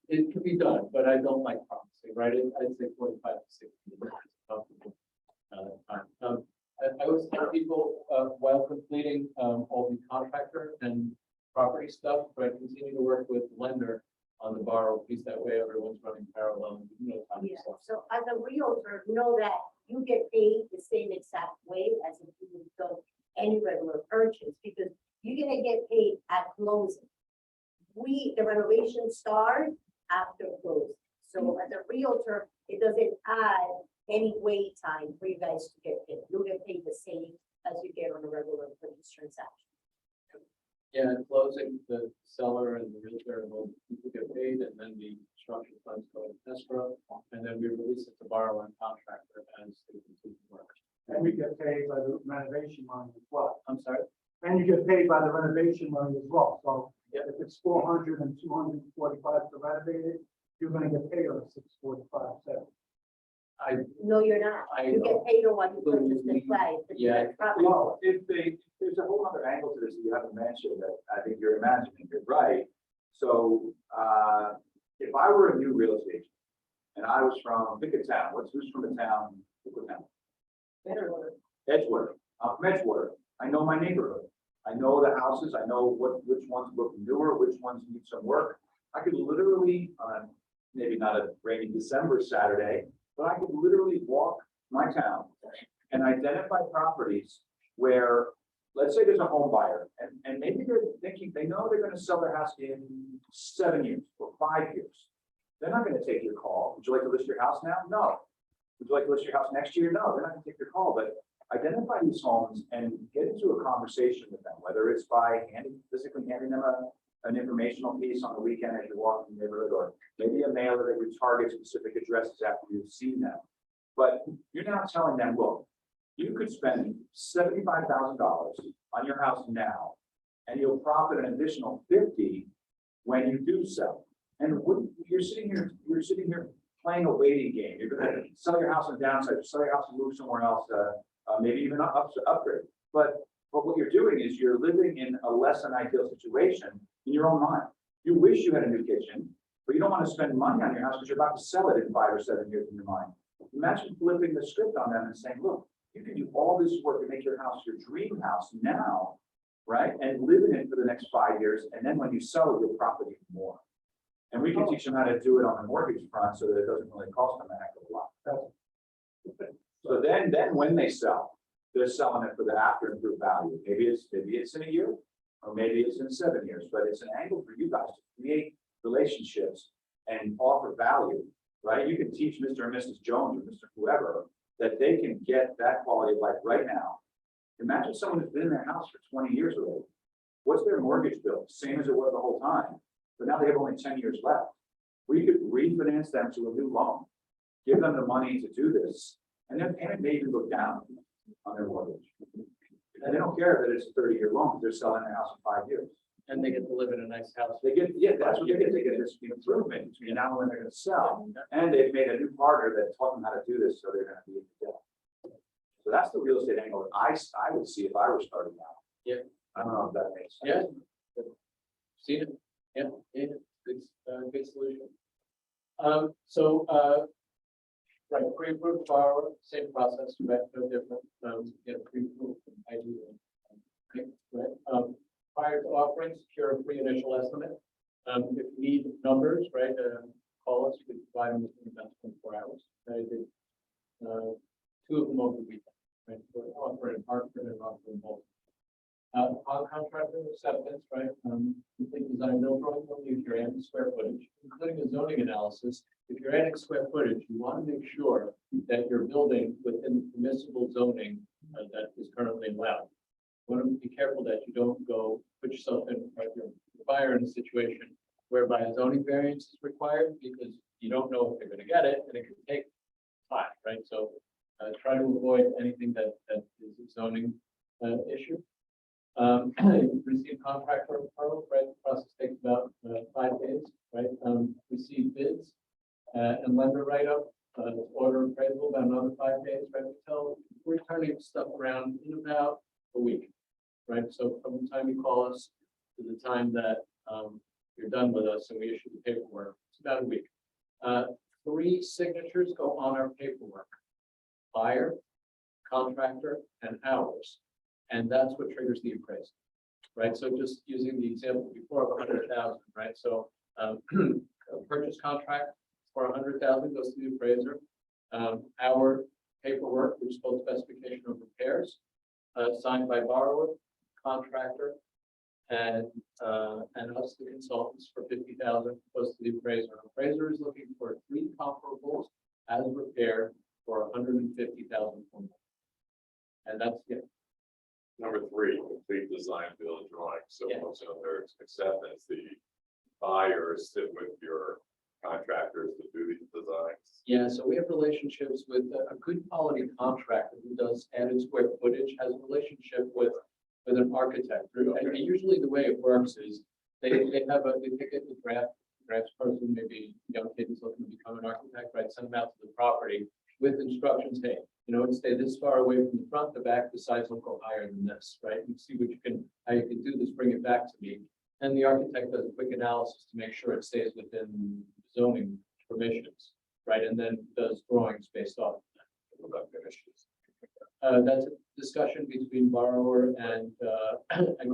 Speaker 1: It can be done, but I don't like promising, right? I'd say 45 to 60 days. I always tell people while completing all the contractor and property stuff, right, continue to work with the lender on the borrower piece. That way, everyone's running parallel.
Speaker 6: Yeah, so as a realtor, know that you get paid the same exact way as if you would go any regular purchase, because you're gonna get paid at closing. The renovation starts after closing. So as a realtor, it doesn't add any wait time for you guys to get paid. You'll get paid the same as you get on a regular purchase transaction.
Speaker 1: Yeah, and closing, the seller and the realtor will get paid, and then the construction funds go to escrow, and then we release it to borrower and contractor as they complete the work.
Speaker 7: And we get paid by the renovation money as well.
Speaker 1: I'm sorry.
Speaker 7: And you get paid by the renovation money as well. So
Speaker 1: Yep.
Speaker 7: if it's 400 and 245 to renovate it, you're gonna get paid on 645. So
Speaker 6: No, you're not. You get paid on what you purchased the flag.
Speaker 1: Yeah.
Speaker 5: Well, there's a whole other angle to this that you haven't mentioned that I think you're imagining, you're right. So, if I were a new real estate agent and I was from, pick a town, who's from a town, pick a town? Edgewater. I'm from Edgewater. I know my neighborhood. I know the houses. I know which ones look newer, which ones need some work. I could literally, on maybe not a rainy December Saturday, but I could literally walk my town and identify properties where, let's say there's a home buyer, and maybe they're thinking, they know they're gonna sell their house in 7 years or 5 years. They're not gonna take your call. Would you like to list your house now? No. Would you like to list your house next year? No, they're not gonna take your call, but identify these homes and get into a conversation with them, whether it's by physically handing them an informational piece on the weekend as you're walking the neighborhood, or maybe a mailer that you target specific addresses after you've seen them. But you're now telling them, look, you could spend $75,000 on your house now, and you'll profit an additional 50 when you do sell. And you're sitting here playing a waiting game. You're going to sell your house on the downside, sell your house and move somewhere else, maybe even upgrade. But what you're doing is you're living in a less than ideal situation in your own mind. You wish you had a new kitchen, but you don't want to spend money on your house because you're about to sell it in 5 or 7 years in your mind. Imagine flipping the script on them and saying, look, you can do all this work to make your house your dream house now, right? And live in it for the next 5 years. And then when you sell it, you'll profit even more. And we can teach them how to do it on the mortgage front so that it doesn't really cost them a heck of a lot. So then when they sell, they're selling it for the after improved value. Maybe it's in a year, or maybe it's in 7 years, but it's an angle for you guys to create relationships and offer value, right? You can teach Mr. and Mrs. Jones or Mr. whoever that they can get that quality of life right now. Imagine someone who's been in their house for 20 years already. What's their mortgage bill? Same as it was the whole time, but now they have only 10 years left. We could refinance them to a new loan, give them the money to do this, and their payment may even go down on their mortgage. And they don't care that it's a 30-year loan, they're selling their house in 5 years.
Speaker 1: And they get to live in a nice house.
Speaker 5: They get, yeah, that's what they get. They get this improvement between now and when they're gonna sell. And they've made a new partner that taught them how to do this, so they're gonna be in the debt. So that's the real estate angle that I would see if I were starting now.
Speaker 1: Yeah.
Speaker 5: I don't know if that makes sense.
Speaker 1: Yeah. See it? Yeah, good solution. Right, pre-approved borrower, same process, right, no different, get pre-approved from ID. Right, prior to offering, secure a free initial estimate. If you need numbers, right, call us, you can provide them within about 24 hours. I did 2 of them over the weekend, right, we're offering Hartford and offering both. On contractor acceptance, right, complete design build drawing, if you're adding square footage, including a zoning analysis. If you're adding square footage, you want to make sure that you're building within the permissible zoning that is currently allowed. You want to be careful that you don't go put yourself in, right, your buyer in a situation whereby a zoning variance is required because you don't know if they're going to get it and it can take time, right? So try to avoid anything that is a zoning issue. Receive contractor referral, right? The process takes about 5 days, right? Receive bids and lender write-up, order appraisal about another 5 days, right? We're turning stuff around in about a week, right? So from the time you call us to the time that you're done with us and we issue the paperwork, it's about a week. 3 signatures go on our paperwork: buyer, contractor, and ours. And that's what triggers the appraisal, right? So just using the example before of 100,000, right? So a purchase contract for 100,000 goes to the appraiser. Our paperwork, which is called specification of repairs, signed by borrower, contractor, and us, the consultants, for 50,000 goes to the appraiser. Appraiser is looking for 3 comparables as repaired for 150,000. And that's it.
Speaker 2: Number 3, complete design build drawing. So
Speaker 1: Yeah.
Speaker 2: once under acceptance, the buyers sit with your contractors to do these designs.
Speaker 1: Yeah, so we have relationships with a good quality contractor who does added square footage, has a relationship with an architect. And usually the way it works is they pick up the drafts person, maybe young kid who's looking to become an architect, right? Send them out to the property with instructions. Hey, stay this far away from the front, the back, the sides don't go higher than this, right? And see how you can do this, bring it back to me. And the architect does a quick analysis to make sure it stays within zoning permissions, right? And then does drawings based off of that.
Speaker 2: About finishes.
Speaker 1: That's a discussion between borrower and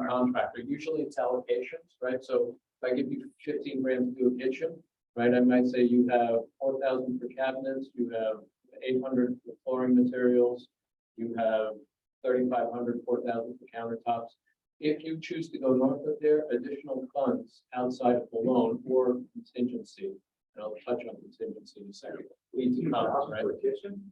Speaker 1: contractor. Usually it's allocations, right? So if I give you 15 grand to do a kitchen, right? I might say you have 4,000 for cabinets, you have 800 for flooring materials, you have 3,500, 4,000 for countertops. If you choose to go north of there, additional funds outside of the loan or contingency, and I'll touch on contingency in a second. Need to come, right?
Speaker 5: For a kitchen?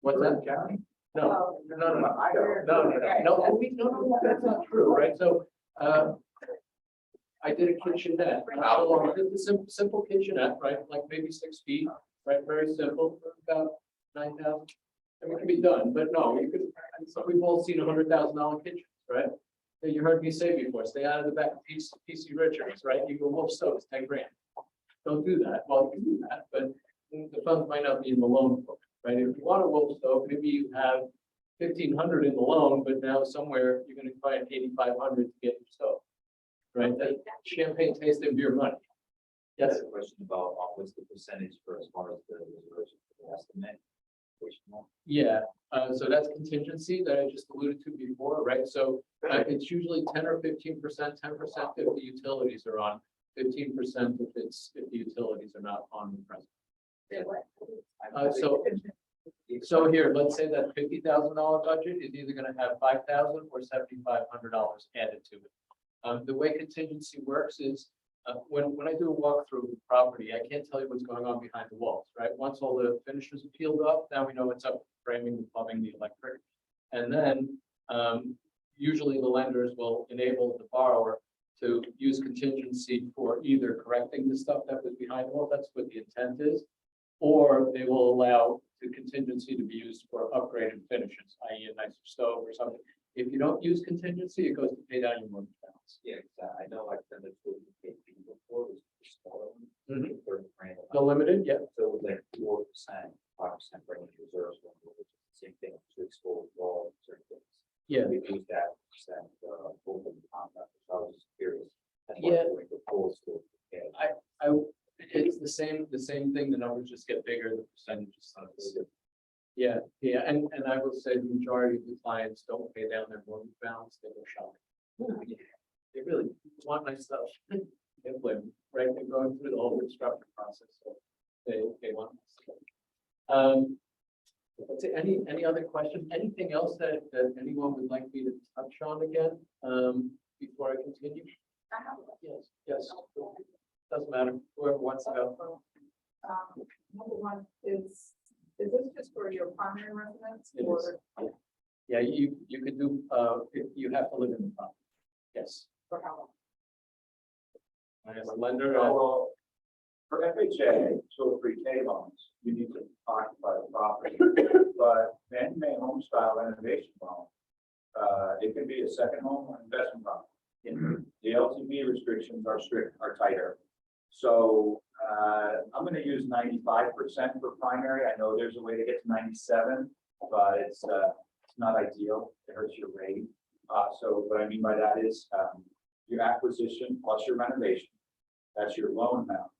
Speaker 1: What's that?
Speaker 5: County?
Speaker 1: No, no,
Speaker 5: I don't.
Speaker 1: no, that's not true, right? So, I did a kitchenette, just a simple kitchenette, right? Like maybe 6 feet, right? Very simple, for about 9,000. I mean, it can be done, but no, you could, so we've all seen $100,000 kitchens, right? That you heard me say before, stay out of the back of PC Richards, right? You go, Wolf Stoves, 10 grand. Don't do that. Well, you can do that, but the funds might not be in the loan book, right? If you want a Wolf Stove, maybe you have 1,500 in the loan, but now somewhere you're gonna find 8,500 to get your stove. Right, that champagne tasting beer money. Yes,
Speaker 5: A question about what's the percentage for as far as the reservation for the estimate?
Speaker 1: yeah, so that's contingency that I just alluded to before, right? So it's usually 10 or 15%, 10% if the utilities are on, 15% if the utilities are not on the present. So here, let's say that $50,000 budget is either gonna have 5,000 or $7,500 added to it. The way contingency works is, when I do a walkthrough of the property, I can't tell you what's going on behind the walls, right? Once all the finishes are peeled up, now we know what's up, framing, the plumbing, the electric. And then, usually the lenders will enable the borrower to use contingency for either correcting the stuff that was behind the wall, that's what the intent is, or they will allow the contingency to be used for upgraded finishes, i.e. a nicer stove or something. If you don't use contingency, it goes to pay down your mortgage balance.
Speaker 5: Yeah, I know I've done it before, was
Speaker 1: Mhm.
Speaker 5: $30,000.
Speaker 1: The limited, yeah,
Speaker 5: So it was like 4%, 5% bringing reserves, which is the same thing to expose all certain things.
Speaker 1: yeah.
Speaker 5: We use that percent, over the contract, so I was just curious. That's
Speaker 1: Yeah.
Speaker 5: why we're proposed to, yeah.
Speaker 1: It's the same thing, the numbers just get bigger, the percentages. Yeah, and I will say the majority of the clients don't pay down their mortgage balance, they go shopping. They really want nice stuff. They live, right, they're going through the whole construction process, so they want nice stuff. Let's see, any other questions, anything else that anyone would like me to touch on again, before I continue? Yes, doesn't matter, whoever wants to go.
Speaker 8: Number one is this just for your primary residence
Speaker 1: It
Speaker 8: or?
Speaker 1: is. Yeah, you could do, you have to live in the property. Yes.
Speaker 8: For how long?
Speaker 1: I am a lender.
Speaker 5: Well, for FHA, so pre-K loans, you need to occupy the property, but Fannie Mae home style renovation loan, it can be a second home or investment property. The LTV restrictions are tighter. So, I'm gonna use 95% for primary. I know there's a way to get to 97, but it's not ideal. It hurts your rate. So what I mean by that is, your acquisition plus your renovation. That's your loan amount.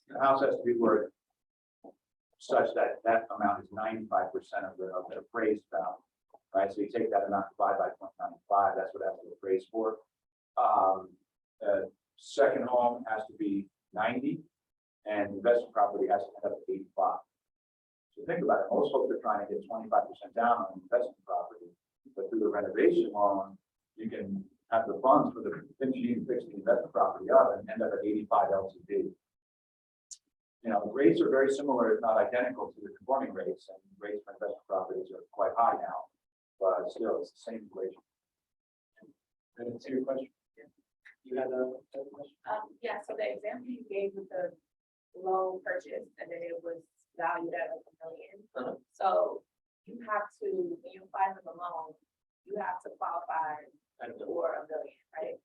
Speaker 5: The house has to be worth such that that amount is 95% of the appraised value, right? So you take that amount, divide by 0.95, that's what that's appraised for. Second home has to be 90, and investment property has to end up at 85. So think about it, most folks are trying to get 25% down on investment property, but through the renovation loan, you can have the funds for the finishing, fixing the investment property up and end up at 85 LTV. You know, the rates are very similar, if not identical, to the conforming rates, and rates for investment properties are quite high now, but still, it's the same equation.
Speaker 1: And it's your question. You had a question?
Speaker 8: Yeah, so the example you gave with the loan purchase and then it was valued at like $1 million.
Speaker 1: Uh-huh.
Speaker 8: So you have to, when you apply for the loan, you have to qualify
Speaker 1: I don't know.
Speaker 8: for $1 million, right?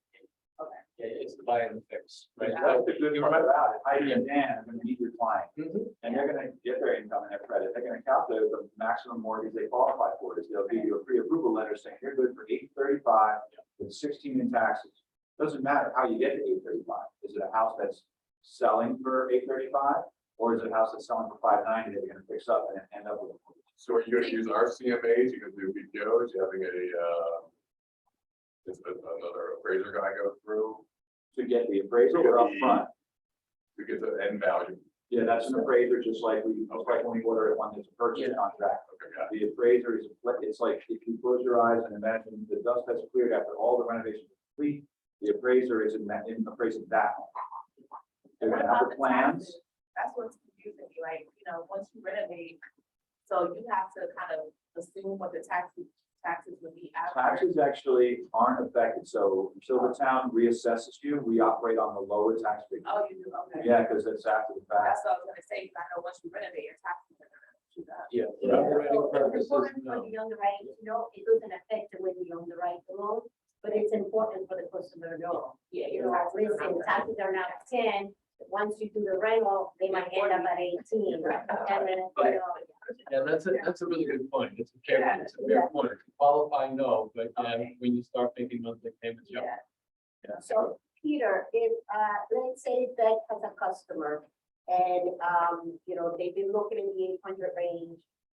Speaker 8: Okay.
Speaker 1: Yeah, it's the buy and the fix, right?
Speaker 5: That's the good
Speaker 1: You
Speaker 5: part
Speaker 1: remember?
Speaker 5: about it. Heidi and Dan are gonna meet your client,
Speaker 1: Mhm.
Speaker 5: and they're gonna get their income and their credit. They're gonna calculate the maximum mortgage they qualify for. They'll give you a pre-approval letter saying you're good for 835 with 16 in taxes. Doesn't matter how you get to 835. Is it a house that's selling for 835, or is it a house that's selling for 590 that you're gonna fix up and end up with?
Speaker 2: So are you gonna use our CMAs, you're gonna do BPOs, you're having another appraiser guy go through
Speaker 5: To get the appraisal or up front?
Speaker 2: to get the end value?
Speaker 5: Yeah, that's an appraiser, just like when we order it when there's a purchase
Speaker 1: Yeah.
Speaker 5: contract. The appraiser is, it's like, if you close your eyes and imagine the dust has cleared after all the renovations are complete, the appraiser is in appraising that. They're
Speaker 8: What
Speaker 5: gonna have
Speaker 8: about
Speaker 5: the
Speaker 8: the
Speaker 5: plans.
Speaker 8: taxes? That's what's confusing me, like, once you renovate, so you have to kind of assume what the taxes would be after.
Speaker 5: Taxes actually aren't affected, so until the town reassesses you, we operate on the lower tax figure.
Speaker 8: Oh, you do, okay.
Speaker 5: Yeah, because it's after the fact.
Speaker 8: That's what I was gonna say, because I know once you renovate, your taxes are gonna shoot up.
Speaker 1: Yeah. For underwriting
Speaker 6: So it's
Speaker 1: purposes,
Speaker 6: important for
Speaker 1: no.
Speaker 6: the underwriting to know, it doesn't affect the way we underwrite the loan, but it's important for the customer to know.
Speaker 8: Yeah,
Speaker 6: You
Speaker 8: your
Speaker 6: know,
Speaker 8: taxes are
Speaker 6: listen,
Speaker 8: not-
Speaker 6: taxes are now 10, once you do the rental, they might end up at 18. And then,
Speaker 1: Yeah, that's a really good point. It's a fair point. If you qualify, no, but when you start making monthly payments, yeah.
Speaker 8: Yeah.
Speaker 1: Yeah.
Speaker 6: So, Peter, if, let's say Beck has a customer and, they've been looking in the 800 range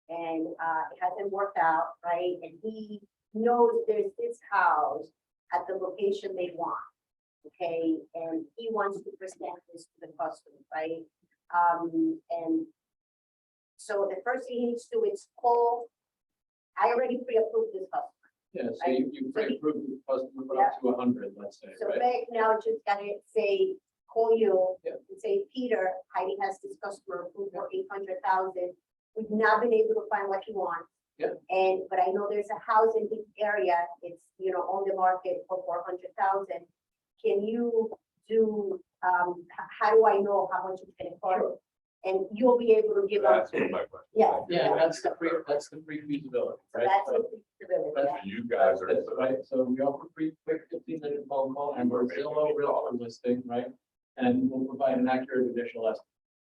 Speaker 6: and, it hasn't worked out, right? And he knows there's this house at the location they want, okay? And he wants to present this to the customer, right? And so the first thing he needs to do is call, I already pre-approved this customer.
Speaker 1: Yeah, so you pre-approved the customer for up to 100, let's say,
Speaker 6: So
Speaker 1: right?
Speaker 6: Beck now just gotta say, call you
Speaker 1: Yeah.
Speaker 6: and say, Peter, Heidi has this customer approved for 800,000. We've not been able to find what he wants.
Speaker 1: Yeah.
Speaker 6: But I know there's a house in this area, it's, on the market for 400,000. Can you do, how do I know how much it's gonna cost? And you'll be able to give us,
Speaker 2: That's my question.
Speaker 6: yeah.
Speaker 1: Yeah, that's the pre-feasibility,
Speaker 6: So
Speaker 1: right?
Speaker 6: that's
Speaker 1: So
Speaker 6: the feasibility,
Speaker 1: that's
Speaker 6: yeah.
Speaker 2: You guys are.
Speaker 1: That's right, so we offer quick 15-minute phone call and we're Zillow realtor listing, right? And we'll provide an accurate additional estimate.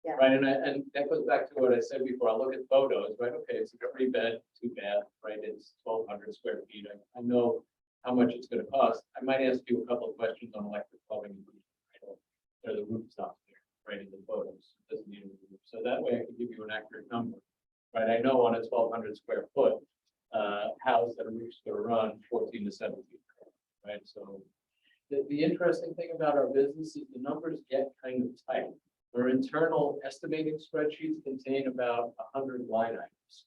Speaker 6: Yeah.
Speaker 1: Right, and that goes back to what I said before, I look at photos, right, okay, it's a 3-bed, 2-bath, right, it's 1,200 square feet, I know how much it's gonna cost, I might ask you a couple of questions on electric plumbing. Or the roof's not there, right, in the photos, it doesn't need a roof, so that way I can give you an accurate number. Right, I know on a 1,200 square foot, house that a roof's gonna run 14 to 17, right, so. The interesting thing about our business is the numbers get kind of tight. Our internal estimating spreadsheets contain about 100 line items.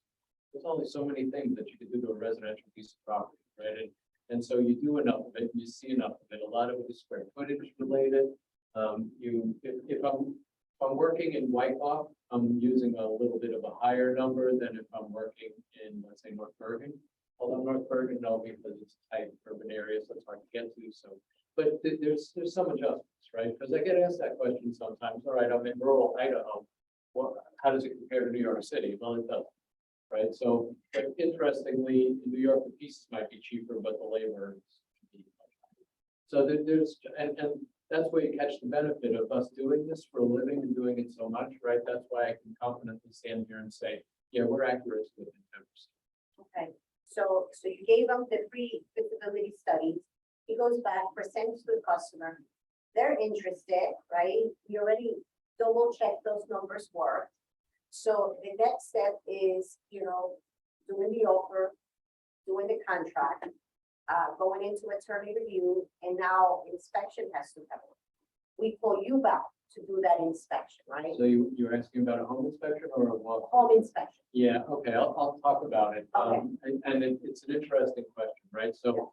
Speaker 1: There's only so many things that you can do to a residential piece of property, right? And so you do enough of it, you see enough of it. A lot of it is square footage related. If I'm working in Wyckoff, I'm using a little bit of a higher number than if I'm working in, let's say, North Bergen. Although North Bergen, no, because it's a tight urban area, so it's hard to get to. So, but there's some adjustments, right? Because I get asked that question sometimes. All right, I'm in rural Idaho. Well, how does it compare to New York City? Well, it doesn't, right? So, but interestingly, in New York, the pieces might be cheaper, but the labor is. So there's and that's where you catch the benefit of us doing this for a living and doing it so much, right? That's why I can confidently stand here and say, yeah, we're accurate within 10%.
Speaker 6: Okay, so you gave them the pre-feasibility studies. He goes back, presents to the customer. They're interested, right? We already double check those numbers work. So the next step is, doing the offer, doing the contract, going into attorney review, and now inspection has to come. We call you back to do that inspection, right?
Speaker 1: So you're asking about a home inspection or a walk?
Speaker 6: Home inspection.
Speaker 1: Yeah, okay, I'll talk about it.
Speaker 6: Okay.
Speaker 1: It's an interesting question, right? So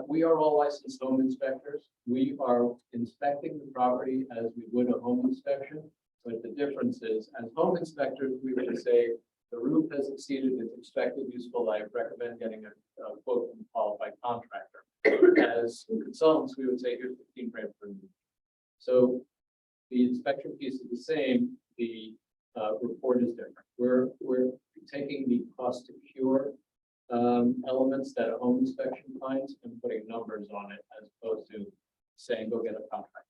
Speaker 1: we are all licensed home inspectors. We are inspecting the property as we would a home inspection. But the difference is, as home inspectors, we would say the roof has exceeded its expected useful life. Recommend getting a quote from a qualified contractor. As consultants, we would say here's 15 grand per roof. So the inspection piece is the same. The report is different. We're taking the cost to cure elements that a home inspection finds and putting numbers on it as opposed to saying, go get a contract.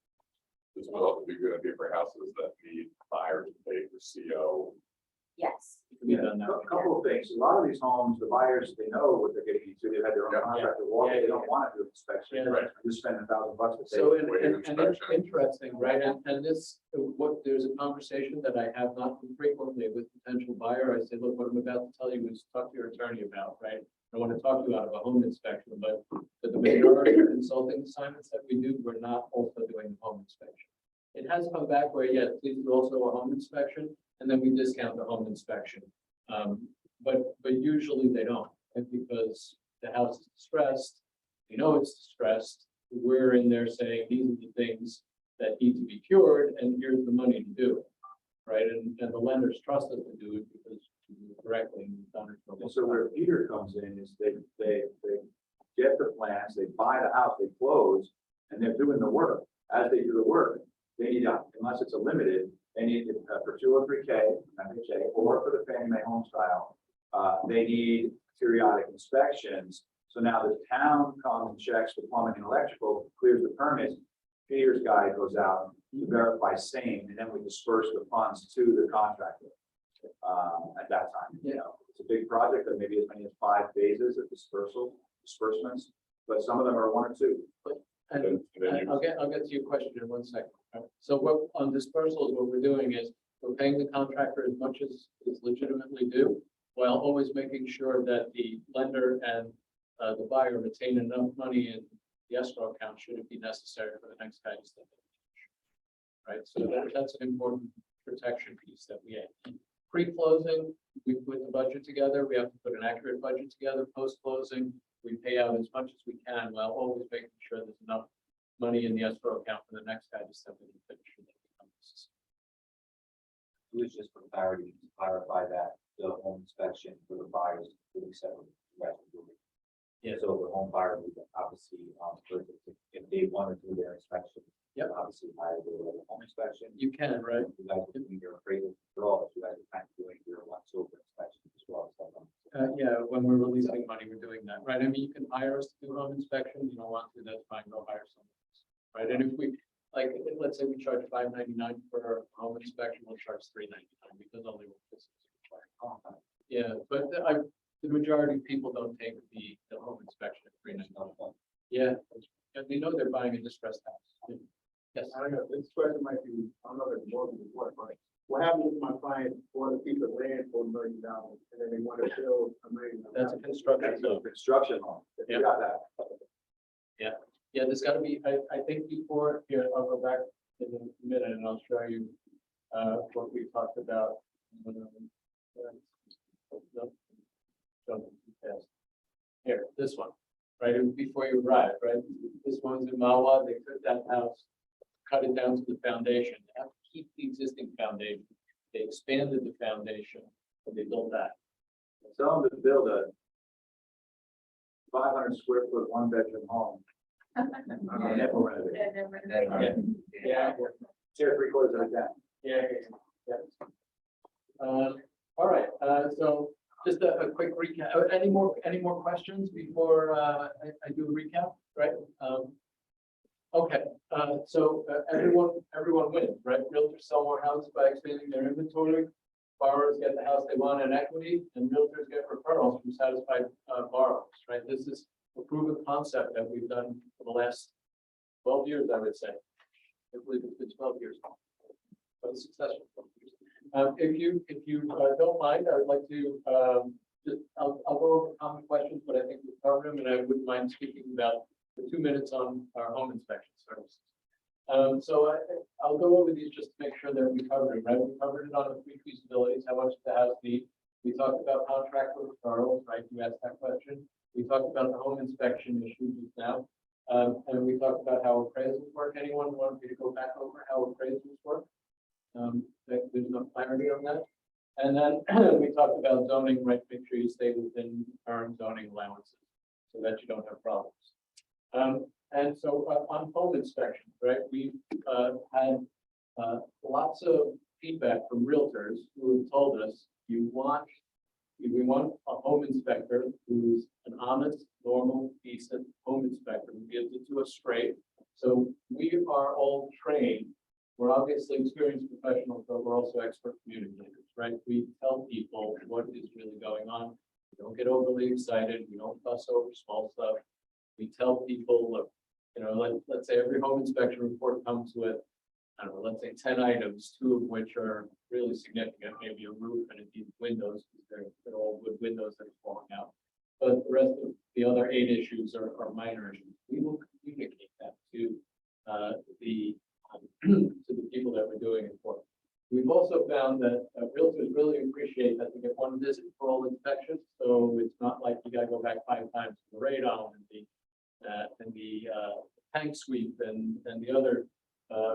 Speaker 2: This would also be good idea for houses that need buyers to pay for CO.
Speaker 6: Yes.
Speaker 1: It can be done that way.
Speaker 5: A couple of things. A lot of these homes, the buyers, they know what they're getting into. They've had their own
Speaker 2: Yeah.
Speaker 5: contractor walk.
Speaker 1: Yeah,
Speaker 5: They don't
Speaker 1: yeah.
Speaker 5: want to do an inspection.
Speaker 1: Yeah.
Speaker 2: Right.
Speaker 5: Just spend $1,000 to pay.
Speaker 1: So,
Speaker 2: Way to
Speaker 1: and it's
Speaker 2: inspection.
Speaker 1: interesting, right? And this, there's a conversation that I have not frequently with potential buyer. I say, look, what I'm about to tell you is talk to your attorney about, right? I want to talk to you out of a home inspection, but the majority of consulting assignments that we do, we're not also doing the home inspection. It has come back where, yeah, please do also a home inspection, and then we discount the home inspection. But usually they don't, and because the house is distressed, we know it's distressed, we're in there saying, these are the things that need to be cured, and here's the money to do it. Right, and the lenders trust us to do it because we do it correctly and we've done it for a
Speaker 5: And
Speaker 1: long
Speaker 5: so
Speaker 1: time.
Speaker 5: where Peter comes in is they get the plans, they buy the house, they close, and they're doing the work. As they do the work, they need, unless it's a limited, they need for 203K, FHA, or for the Fannie Mae home style, they need periodic inspections. So now the town comes and checks the plumbing and electrical, clears the permits. Peter's guy goes out to verify same, and then we disperse the funds to the contractor at that time. You know, it's a big project, that maybe as many as 5 phases of disbursements, but some of them are 1 or 2.
Speaker 1: And
Speaker 2: And then you-
Speaker 1: I'll get to your question in 1 second. So what, on dispersals, what we're doing is we're paying the contractor as much as is legitimately due, while always making sure that the lender and the buyer retain enough money in the escrow account should it be necessary for the next guy to step in. Right, so that's an important protection piece that we have. Pre-closing, we put the budget together, we have to put an accurate budget together. Post-closing, we pay out as much as we can while always making sure there's enough money in the escrow account for the next guy to step in and finish it.
Speaker 9: It was just for clarity, to clarify that the home inspection for the buyers will be separate.
Speaker 1: Yeah.
Speaker 9: So the home buyer would obviously, if they want to do their inspection.
Speaker 1: Yep.
Speaker 9: Obviously, hire the home inspection.
Speaker 1: You can, right?
Speaker 9: You guys are doing your appraisal withdrawals, you guys are kind of doing your once-over inspection as well. So,
Speaker 1: Yeah, when we're releasing money, we're doing that, right? I mean, you can hire us to do home inspection, you don't want to, that's fine, go hire someone else. Right, and if we, like, let's say we charge $5.99 for a home inspection, we'll charge $3.99 because only one business is required. Yeah, but the majority of people don't take the home inspection at $3.99. Yeah, and they know they're buying a distressed house. Yeah. Yes.
Speaker 7: I don't know, this question might be, I don't know if it's more than what, but what happens if my client want a piece of land for $1 million and then they want to build $1 million?
Speaker 1: That's a construction
Speaker 5: That's
Speaker 1: zone.
Speaker 5: a construction loan. If you got that.
Speaker 1: Yeah, there's gotta be, I think before, here, I'll go back in a minute and I'll show you what we talked about. Here, this one, right, it was before you arrived, right? This one's in Mawa, they took that house, cut it down to the foundation, they have to keep the existing foundation. They expanded the foundation, and they built that.
Speaker 5: Tell them to build a 500 square foot 1-bedroom home. Never renovate.
Speaker 1: Yeah.
Speaker 5: Tear 3/4 of it down.
Speaker 1: Yeah. All right, so just a quick recap. Any more questions before I do a recap, right? Okay, so everyone wins, right? Realtors sell more houses by expanding their inventory. Borrowers get the house they want in equity, and realtors get referrals from satisfied borrowers, right? This is a proven concept that we've done for the last 12 years, I would say. I believe it's been 12 years, but it's successful. 12 years. If you don't mind, I would like to I'll go over common questions, but I think we've covered them, and I wouldn't mind speaking about the 2 minutes on our home inspection services. So I'll go over these just to make sure that we covered it, right? We covered it on the pre-feasibilities, how much the house need. We talked about contract referrals, right? You asked that question. We talked about the home inspection issue just now. And we talked about how appraisals work. Anyone want me to go back over how appraisals work? There's no clarity on that. And then we talked about zoning, right? Make sure you stay within current zoning allowances so that you don't have problems. And so on home inspections, right? We've had lots of feedback from realtors who have told us we want a home inspector who's an honest, normal, decent home inspector who gives it to us straight. So we are all trained. We're obviously experienced professionals, but we're also expert communicators, right? We tell people what is really going on. We don't get overly excited. We don't fuss over small stuff. We tell people, look, you know, let's say every home inspection report comes with, I don't know, let's say 10 items, 2 of which are really significant, maybe a roof and a few windows, because they're all wood windows that are falling out. But the rest of the other 8 issues are minor issues. We will communicate that to the found that realtors really appreciate that they get one visit for all inspections. So it's not like you gotta go back 5 times to the radon and the tank sweep and the other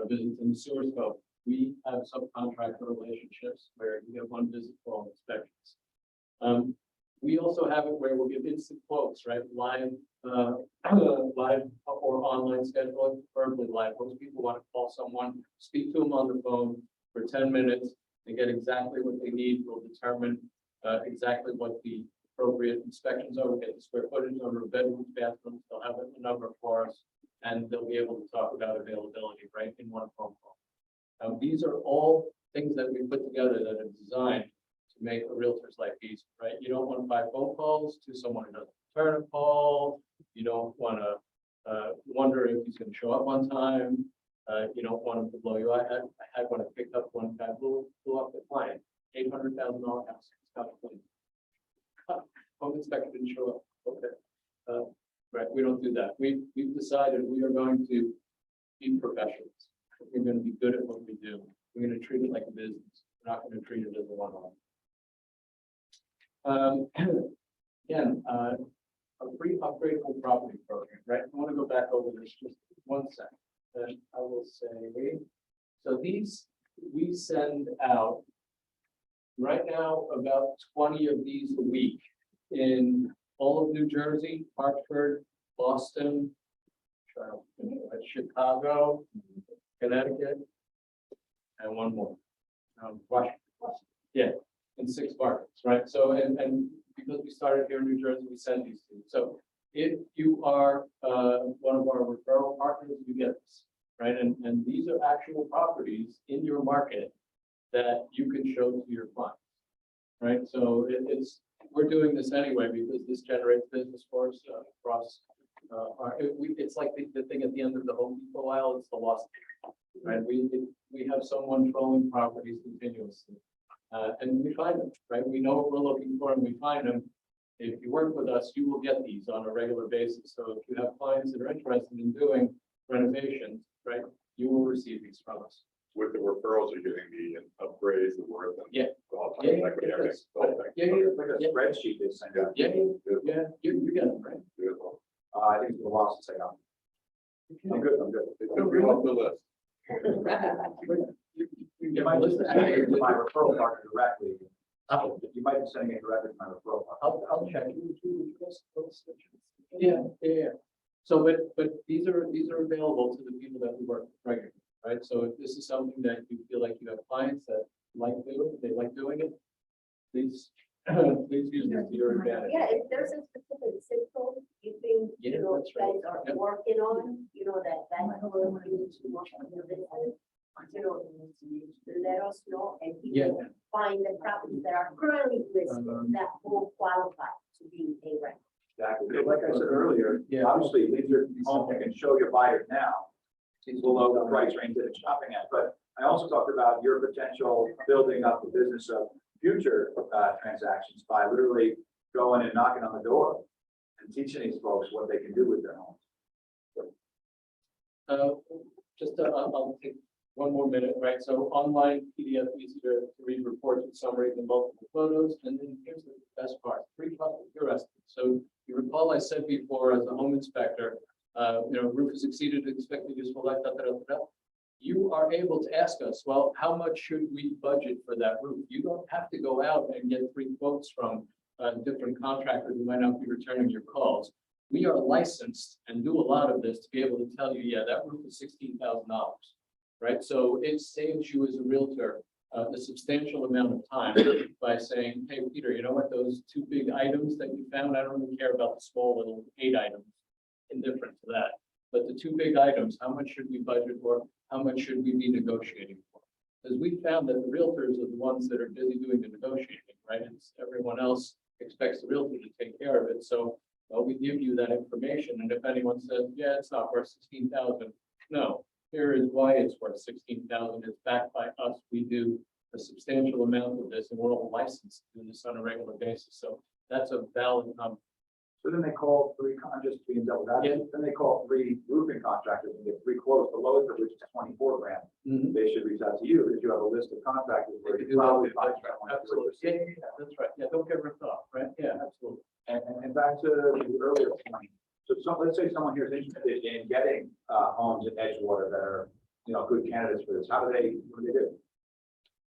Speaker 1: visits in the sewer scope. We have subcontractor relationships where you get one visit for all inspections. We also have it where we'll give instant quotes, right? Live, live or online scheduling, preferably live. Most people want to call someone, speak to them on the phone for 10 minutes. They get exactly what they need. We'll determine exactly what the appropriate inspections are. We'll get the square footage, number of bedrooms, bathrooms. They'll have a number for us, and they'll be able to talk about availability right in one phone call. These are all things that we put together that are designed to make a realtor's life easy, right? You don't want 5 phone calls to someone who doesn't return a call. You don't want to wonder if he's going to show up on time. You don't want him to blow you out. I had one that picked up one guy, blew up the client, $800,000 house. Home inspector didn't show up. Okay. Right, we don't do that. We've decided we are going to be professionals. We're going to be good at what we do. We're going to treat it like a business. We're not going to treat it as a one-off. Again, a free upgradable property program, right? I want to go back over this just 1 second. And I will say, so these we send out right now about 20 of these a week in all of New Jersey, Hartford, Boston, Chicago, Connecticut, and one more. Washington. Yeah, in 6 markets, right? So, and because we started here in New Jersey, we send these to you. So if you are one of our referral partners, you get this, right? And these are actual properties in your market that you can show to your clients, right? So we're doing this anyway because this generates business for us across it's like the thing at the end of the Home Depot aisle, it's the lost, right? We have someone trolling properties continuously. And we find them, right? We know what we're looking for and we find them. If you work with us, you will get these on a regular basis. So if you have clients that are interested in doing renovations, right, you will receive these from us.
Speaker 2: With the referrals, you're getting the upgrades, the worth. And
Speaker 1: Yeah.
Speaker 2: all
Speaker 1: Yeah,
Speaker 2: types
Speaker 1: yeah,
Speaker 2: of equity, everything.
Speaker 1: yes.
Speaker 2: Okay.
Speaker 5: Like a spreadsheet they send out.
Speaker 1: Yeah, you get them, right?
Speaker 2: Beautiful.
Speaker 5: I think it's a loss to say, I'm good, I'm good.
Speaker 2: It's a real off the list.
Speaker 5: You might just send it to my referral partner directly. You might be sending it directly to my referral partner.
Speaker 1: I'll check. Yeah. So, but these are available to the people that we work with regularly, right? So if this is something that you feel like you have clients that like doing, they like doing it, please use this to your advantage.
Speaker 6: Yeah, if there's a specific zip code you think,
Speaker 1: Yeah,
Speaker 6: you know,
Speaker 1: that's right.
Speaker 6: guys are
Speaker 1: Yep.
Speaker 6: working on, you know, that's where you need to work on your business. You know, let us know and we
Speaker 1: Yeah.
Speaker 6: can find the properties that are currently listed that will qualify to be a rent.
Speaker 5: Exactly. Like I said earlier,
Speaker 1: Yeah.
Speaker 5: obviously, leave your home, you can show your buyers now. It's below the price range that it's shopping at, but I also talked about your potential building up the business of future transactions by literally going and knocking on the door and teaching these folks what they can do with their homes.
Speaker 1: I'll take 1 more minute, right? So online PDF, easier to read reports with summaries and multiple photos. And then here's the best part, free your estimate. So you recall I said before as a home inspector, roof is exceeded expected useful life, You are able to ask us, well, how much should we budget for that roof? You don't have to go out and get 3 quotes from different contractors who might not be returning your calls. We are licensed and do a lot of this to be able to tell you, yeah, that roof is $16,000, right? So it saves you as a realtor a substantial amount of time by saying, hey, Peter, you know what, those 2 big items that you found, I don't really care about the small little 8 items, indifferent to that. But the 2 big items, how much should we budget for? How much should we be negotiating for? Because we found that the realtors are the ones that are busy doing the negotiating, right? It's everyone else expects the realtor to take care of it. So we give you that information. And if anyone says, yeah, it's not worth 16,000, no, here is why it's worth 16,000. It's backed by us. We do a substantial amount of this and we're all licensed to do this on a regular basis. So that's a valid number.
Speaker 5: So then they call 3, I'm just being double that.
Speaker 1: Yeah.
Speaker 5: Then they call 3 roofing contractors and get 3 quotes quotes, the lowest of which is 24 grand.
Speaker 1: Mhm.
Speaker 5: They should reach out to you because you have a list of contractors where
Speaker 1: They
Speaker 5: you
Speaker 1: could do that
Speaker 5: probably
Speaker 1: with
Speaker 5: find
Speaker 1: contract.
Speaker 5: 24.
Speaker 1: Absolutely. Yeah, that's right. Yeah, don't get ripped off, right? Yeah, absolutely.
Speaker 5: And back to the earlier point, so let's say someone here is interested in getting homes in Edgewater that are, good candidates for this, what do they do?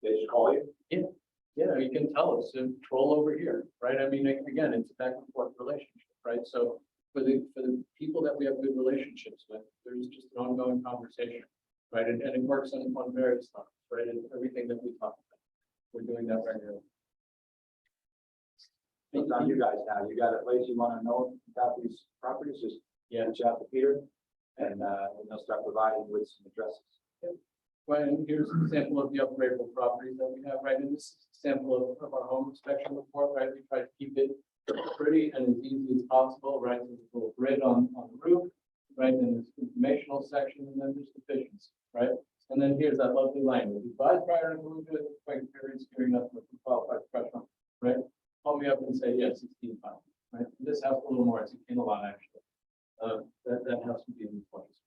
Speaker 5: They just call you?
Speaker 1: Yeah, you can tell us and troll over here, right? I mean, again, it's a back and forth relationship, right? So for the people that we have good relationships with, there's just an ongoing conversation, right? And it works on various levels, right? And everything that we talk about, we're doing that regularly.
Speaker 5: It's on you guys now. You got a place you want to know about these properties, just reach out to Peter and they'll start providing with some addresses.
Speaker 1: Right, and here's an example of the upgradable properties that we have, right? And this is a sample of our home inspection report, right? We try to keep it pretty and as easy as possible, right? There's a little grid on the roof, right? Then there's informational section, and then there's deficiency, right? And then here's that lovely language. Advise prior to move to it, quite period, steering up with a qualified professional, right? Call me up and say, yes, 16 pounds, right? This house a little more, it's a lot actually. That house would be in the 20s.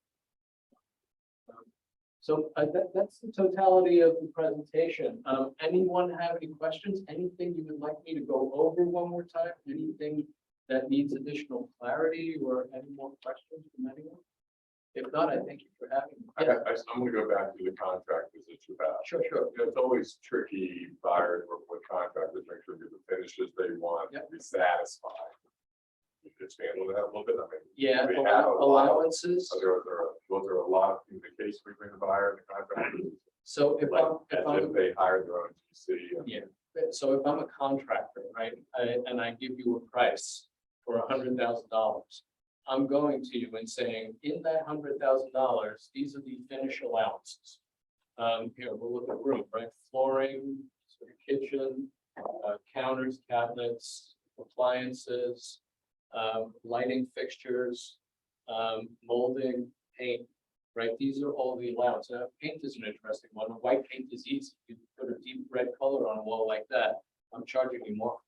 Speaker 1: So that's the totality of the presentation. Anyone have any questions? Anything you would like me to go over one more time? Anything that needs additional clarity or any more questions from anyone? If not, I thank you for having me.
Speaker 2: I'm gonna go back to the contractors that you have.
Speaker 1: Sure.
Speaker 2: It's always tricky, buyers work with contractors, make sure you get the finishes they want,
Speaker 1: Yep.
Speaker 2: be satisfied. You could expand on that a little bit, I mean.
Speaker 1: Yeah,
Speaker 2: we have a lot of-
Speaker 1: allowances.
Speaker 2: So was there a lot of communication between the buyer and the contractor?
Speaker 1: So if
Speaker 2: Like,
Speaker 1: I'm,
Speaker 2: as if they hired their own GC. and-
Speaker 1: Yeah. So if I'm a contractor, right, and I give you a price for $100,000, I'm going to you and saying, in that $100,000, these are the finish allowances. Here, we'll look at room, right? Flooring, sort of kitchen, counters, cabinets, appliances, lighting fixtures, molding, paint, right? These are all the allowances. Now, paint is an interesting one. White paint is easy. You put a deep red color on a wall like that, I'm charging you more.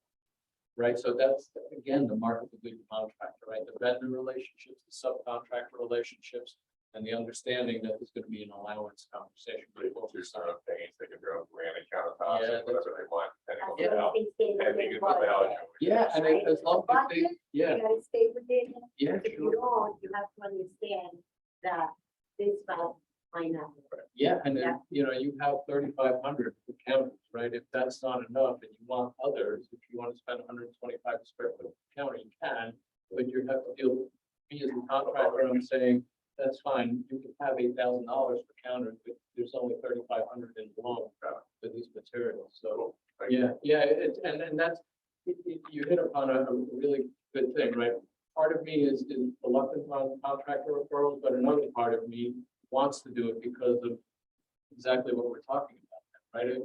Speaker 1: Right, so that's, again, the mark of a good contractor, right? The vendor relationships, the subcontractor relationships, and the understanding that there's gonna be an allowance conversation.
Speaker 2: They can choose their own paints, they can do their own granite countertops,
Speaker 1: Yeah,
Speaker 2: and whatever they want. depending on the
Speaker 6: Yeah.
Speaker 2: value. Depending on the value.
Speaker 1: Yeah, and as long as they,
Speaker 6: You gotta stay within,
Speaker 1: yeah,
Speaker 6: if you
Speaker 1: sure.
Speaker 6: don't, you have to understand that this value might not.
Speaker 1: Yeah, and then,
Speaker 6: Yeah.
Speaker 1: you have 3,500 for counters, right? If that's not enough and you want others, if you want to spend 125 square foot counter, you can, but you have to deal with me as a contractor. I'm saying, that's fine, you can have $8,000 for counters, but there's only 3,500 in loan for these materials, so. Yeah, and that's, you hit upon a really good thing, right? Part of me is reluctant on contractor referrals, but another part of me wants to do it because of exactly what we're talking about, right?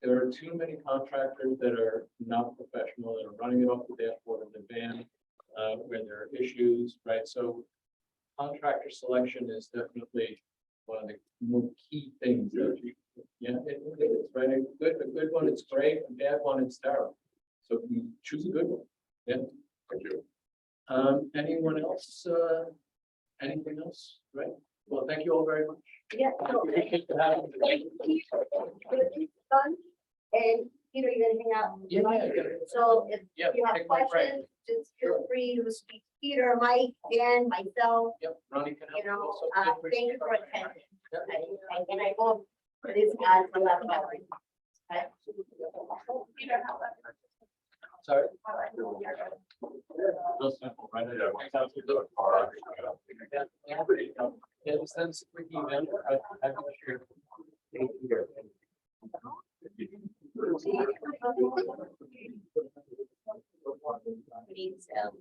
Speaker 1: There are too many contractors that are not professional, that are running it off the dashboard of the van, where there are issues, right? So contractor selection is definitely one of the more key things that it is, right? A good one, it's great, a bad one, it's terrible. So you choose a good one. Yeah.
Speaker 2: Thank you.
Speaker 1: Anyone else, anything else, right? Well, thank you all very much.
Speaker 6: Yeah, so,
Speaker 1: Appreciate you having me.
Speaker 6: done, and Peter, you're gonna hang out.
Speaker 1: Yeah.
Speaker 6: So if
Speaker 1: Yeah,
Speaker 6: you have
Speaker 1: take my break.
Speaker 6: questions, just feel
Speaker 1: Sure.
Speaker 6: free to speak to Peter, Mike, Dan, myself,
Speaker 1: Yep, Ronnie can help
Speaker 6: you know,
Speaker 1: also.
Speaker 6: thank you for attending.
Speaker 1: Yep.
Speaker 6: And I hope this adds a lot of value. Okay?
Speaker 8: Peter, how about?
Speaker 1: Sorry.
Speaker 8: how about you?
Speaker 1: Real simple, right?
Speaker 2: Yeah, we have to do a car,
Speaker 1: Yeah, just send us a quick email. I can share.
Speaker 6: We need to